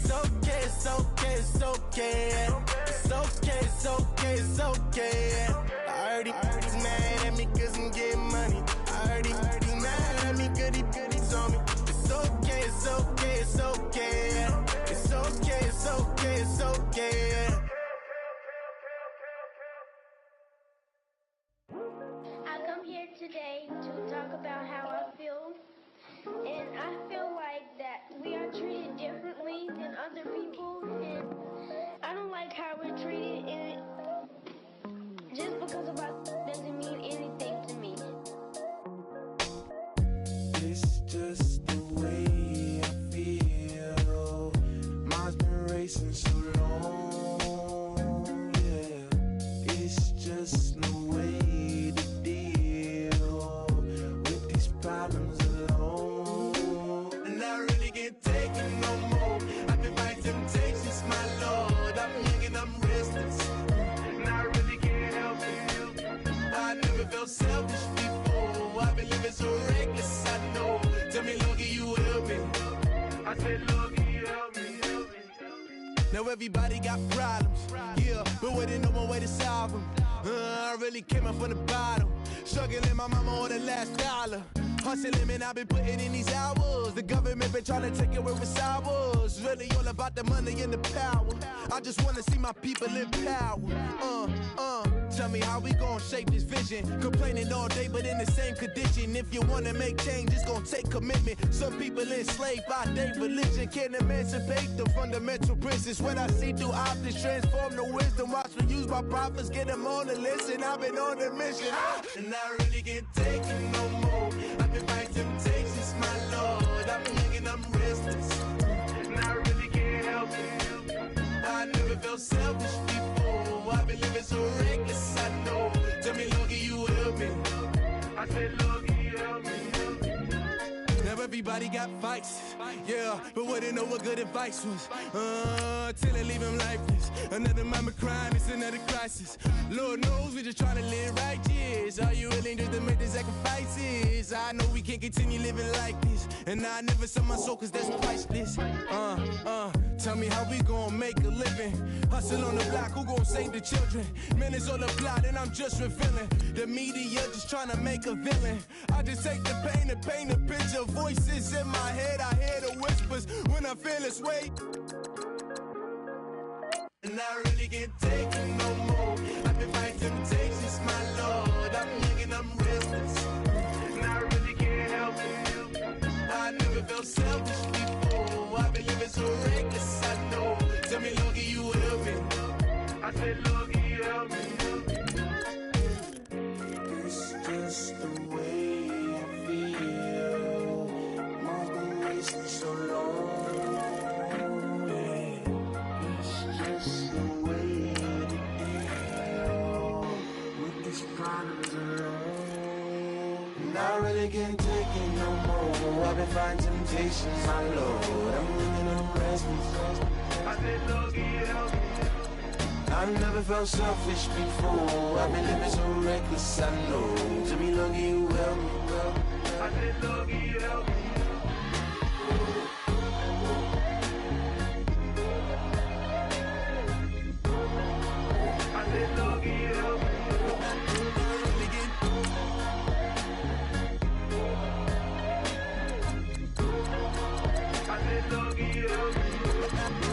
It's okay, it's okay, it's okay. It's okay, it's okay, it's okay. I heard he's mad at me cause I'm getting money. I heard he's mad at me cause he's on me. It's okay, it's okay, it's okay. It's okay, it's okay, it's okay. I come here today to talk about how I feel. And I feel like that we are treated differently than other people, and I don't like how we're treated, and just because of us doesn't mean anything to me. It's just the way I feel. Mine's been racing so long, yeah. It's just no way to deal with these problems alone. Taking no more. I've been fighting temptations, my Lord. I'm young and I'm restless, and I really can't help it. I never felt selfish before. I've been living so reckless, I know. Tell me, Lord, can you help me? I said, Lord, can you help me? Now everybody got problems, yeah, but waiting no one way to solve them. I really came up from the bottom, struggling my mama on the last dollar. Hustling, man, I've been putting in these hours. The government been trying to take away what's ours. Really all about the money and the power. I just wanna see my people in power. Tell me how we gon' shape this vision. Complaining all day, but in the same condition. If you wanna make change, it's gon' take commitment. Some people enslaved by their religion. Can't emancipate the fundamental principles. What I see through optics transform the wisdom. Watch me use my prophets, get them on the list, and I've been on the mission. And I really can't take it no more. I've been fighting temptations, my Lord. I'm young and I'm restless, and I really can't help it. I never felt selfish before. I've been living so reckless, I know. Tell me, Lord, can you help me? I said, Lord, can you help me? Now everybody got fights, yeah, but wouldn't know what good advice was. Till they leave him lifeless. Another mama crying, it's another crisis. Lord knows we just trying to live righteous. Are you willing just to make the sacrifices? I know we can't continue living like this, and I never sell my soul cause that's priceless. Tell me how we gon' make a living. Hustle on the block, who gon' save the children? Man, it's all a plot and I'm just revealing. The media just trying to make a villain. I just take the pain and paint a picture. Voices in my head, I hear the whispers when I feel this way. And I really can't take it no more. I've been fighting temptations, my Lord. I'm young and I'm restless, and I really can't help it. I never felt selfish before. I've been living so reckless, I know. Tell me, Lord, can you help me? I said, Lord, can you help me? It's just the way I feel. Mine's been racing so long. I really can't take it no more. I've been fighting temptations, my Lord. I'm living on restless. I said, Lord, can you help me? I've never felt selfish before. I've been living so reckless, I know. To me, Lord, can you help me? I said, Lord, can you help me? I said, Lord, can you help me? I said, Lord, can you help me?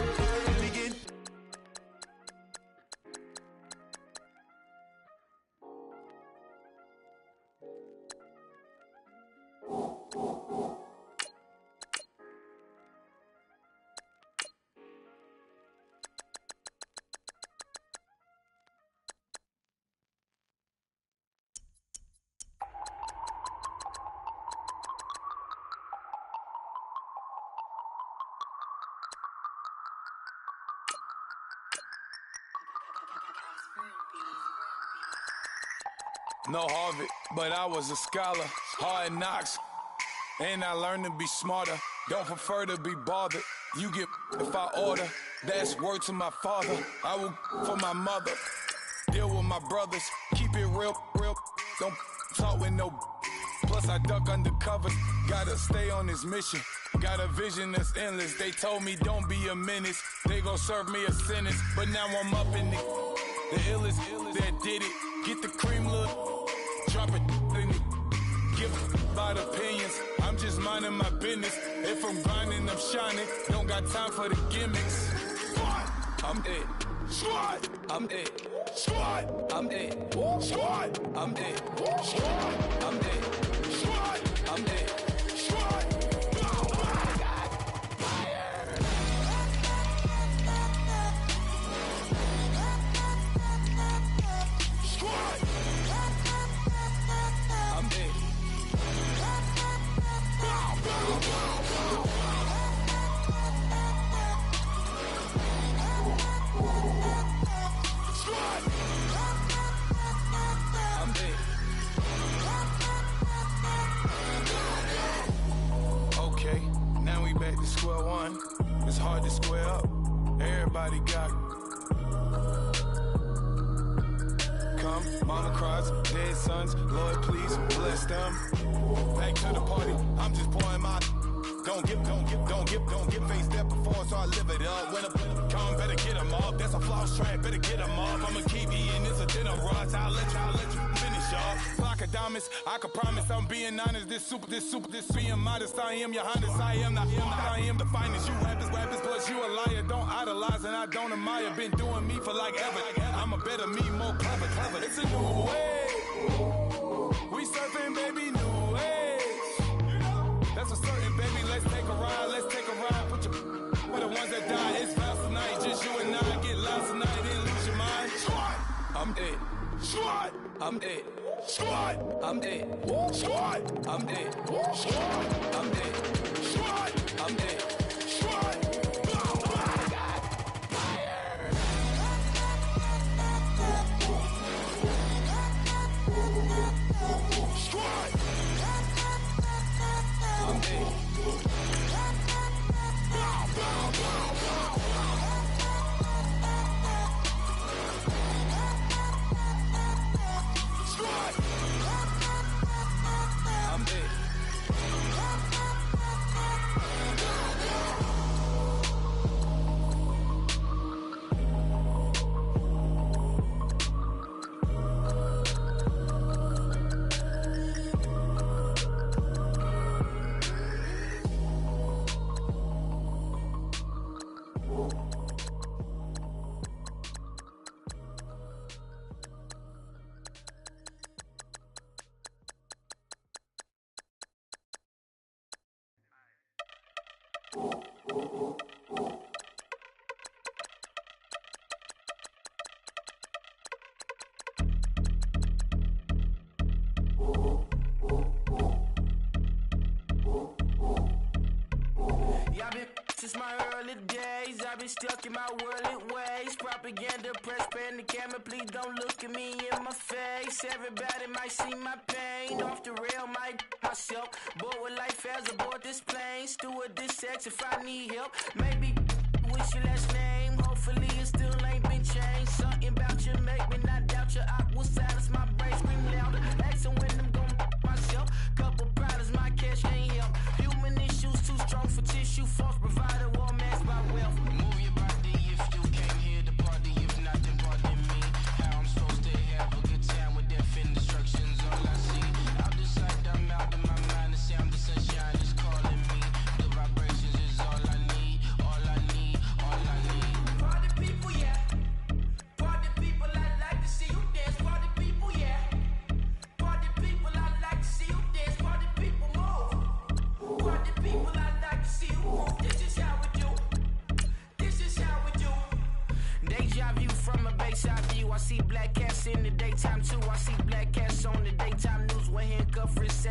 No Harvard, but I was a scholar. Hard knocks, and I learned to be smarter. Don't prefer to be bothered. You get if I order. That's word to my father. I will for my mother. Deal with my brothers. Keep it real. Don't talk with no. Plus I duck undercovers. Gotta stay on this mission. Got a vision that's endless. They told me don't be a menace. They gon' serve me a sentence. But now I'm up in the illest that did it. Get the cream, look. Drop it in it. Give about opinions. I'm just minding my business. If I'm grinding, I'm shining. Don't got time for the gimmicks. I'm it. Squad. I'm it. Squad. I'm it. Squad. I'm it. Squad. I'm it. Squad. I'm it. Squad. Oh my God. Fire. Squad. I'm it. Okay, now we back to square one. It's hard to square up. Everybody got come, mama cries, dead sons. Lord, please bless them. Back to the party. I'm just pouring my. Don't get face that before, so I live it up. When I come, better get them up. That's a floss track, better get them up. I'ma keep eating, it's a dinner rush. I'll let you finish up. Flockodamus, I can promise I'm being honest. This being modest. I am your highness, I am I am the finest. You rappers, plus you a liar. Don't idolize and I don't admire. Been doing me for like ever. I'm a better me, more clever. It's a new way. We surfing, baby, new way. That's a certain, baby. Let's take a ride. Put your for the ones that die. It's vows tonight. Just you and I get lost tonight. Then lose your mind. Squad. I'm it. Squad. I'm it. Squad. I'm it. Squad. I'm it. Squad. I'm it. Squad. I'm it. Squad. Oh my God. Fire. Squad. I'm it. Since my early days, I've been stuck in my worldly ways. Propaganda, press, pan the camera, please don't look at me in my face. Everybody might see my pain. Off the rail, might myself. Bored with life as aboard this plane. Steward this sex if I need help. Maybe what's your last name? Hopefully it still ain't been changed. Something about you make me not doubt your aqua silence. My brain scream louder. Asking when I'm gonna myself. Couple problems, my cash ain't help. Human issues too strong for tissue. False provider, war mask by wealth. Move your body if you came here to party. If not, then pardon me. How I'm supposed to have a good time with death and destruction's all I see. Out the sight, I'm out of my mind. The sound of sunshine is calling me. The vibrations is all I need, all I need, all I need.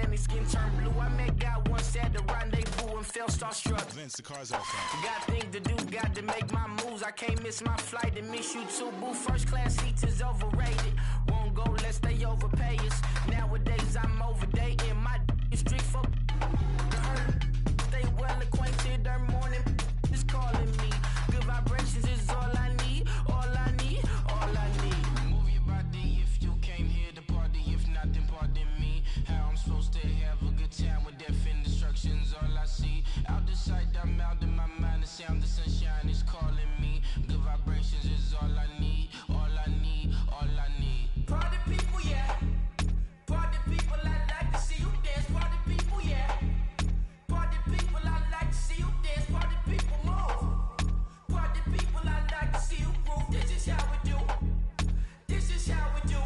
and his skin turned blue. I met God once at the rendezvous and felt starstruck. Vince, the car's out front. Got things to do, got to make my moves. I can't miss my flight and miss you too, boo. First class seats is overrated. Won't go lest they overpay us. Nowadays I'm overdating my street folk. Stay well acquainted, their morning is calling me. Good vibrations is all I need, all I need, all I need. Move your body if you came here to party. If not, then pardon me. How I'm supposed to have a good time with death and destruction's all I see. Out the sight, I'm out in my mind. The sound, the sunshine is calling me. Good vibrations is all I need, all I need, all I need. Party people, yeah. Party people, I like to see you dance. Party people, yeah. Party people, I like to see you dance. Party people, move. Party people, I like to see you groove. This is how we do. This is how we do.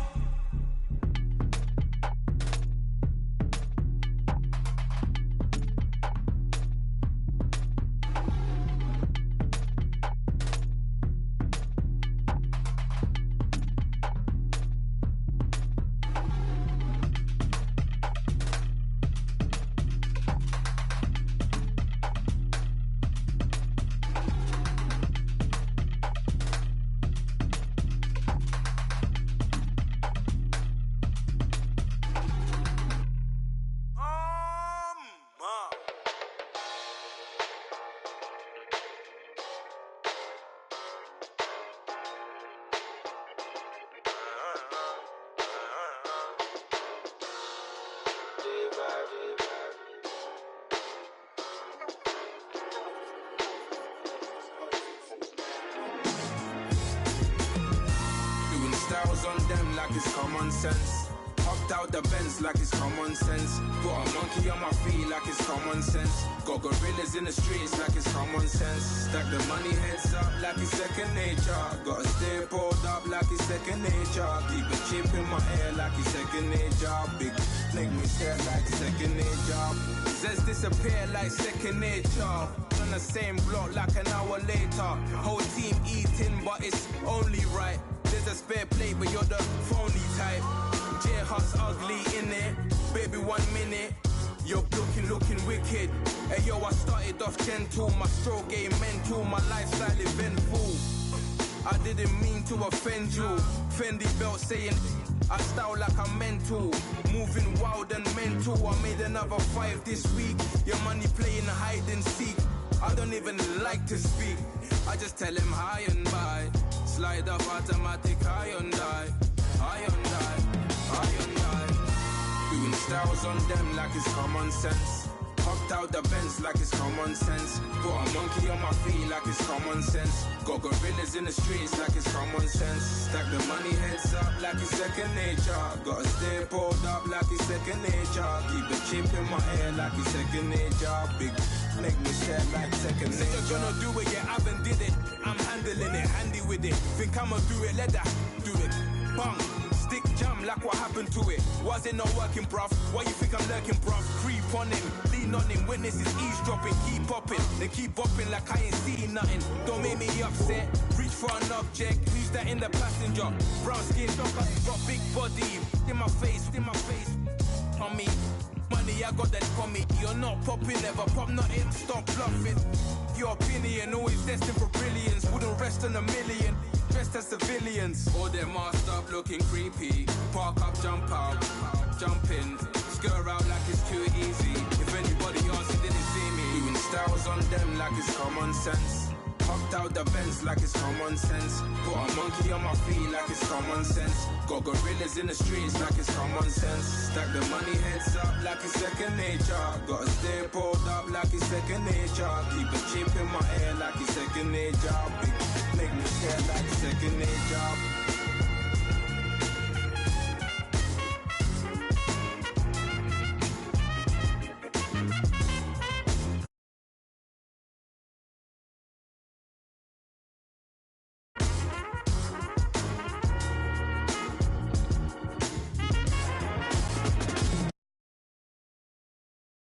Styles on them like it's common sense. Hopped out the Benz like it's common sense. Got a monkey on my feet like it's common sense. Got gorillas in the streets like it's common sense. Stack the money heads up like it's second nature. Gotta stay pulled up like it's second nature. Keep a chip in my ear like it's second nature. Big make me stare like second nature. Says disappear like second nature. On the same block like an hour later. Whole team eating but it's only right. There's a spare plate, but you're the phony type. J-Hut's ugly in it. Baby, 1 minute. You're looking wicked. Hey, yo, I started off gentle. My stroke game mental. My lifestyle eventful. I didn't mean to offend you. Fendi belt saying I style like I'm mental. Moving wild and mental. I made another 5 this week. Your money playing hide and seek. I don't even like to speak. I just tell him hi and bye. Slide up automatic, Hyundai. Doing styles on them like it's common sense. Hopped out the Benz like it's common sense. Got a monkey on my feet like it's common sense. Got gorillas in the streets like it's common sense. Stack the money heads up like it's second nature. Gotta stay pulled up like it's second nature. Keep a chip in my ear like it's second nature. Big make me stare like second nature. Say you're gonna do it, yeah, I haven't did it. I'm handling it, handy with it. Think I'ma do it, let that do it. Bang. Stick jam like what happened to it. Was it not working, bruv? Why you think I'm lurking, bruv? Creep on him, lean on him. Witnesses eavesdropping, keep popping. They keep bopping like I ain't seen nothing. Don't make me upset. Reach for an object. Who's that in the passenger? Brown skin, got big body. In my face, on me. Money, I got that for me. You're not popping, never pop nothing. Stop bluffing. Your opinion always destined for brilliance. Wouldn't rest on a million. Dressed as civilians. All them masked up looking creepy. Park up, jump out, jump in. Skirt out like it's too easy. If anybody else didn't see me. Doing styles on them like it's common sense. Hopped out the Benz like it's common sense. Got a monkey on my feet like it's common sense. Got gorillas in the streets like it's common sense. Stack the money heads up like it's second nature. Gotta stay pulled up like it's second nature. Keep a chip in my ear like it's second nature. Big make me stare like second nature.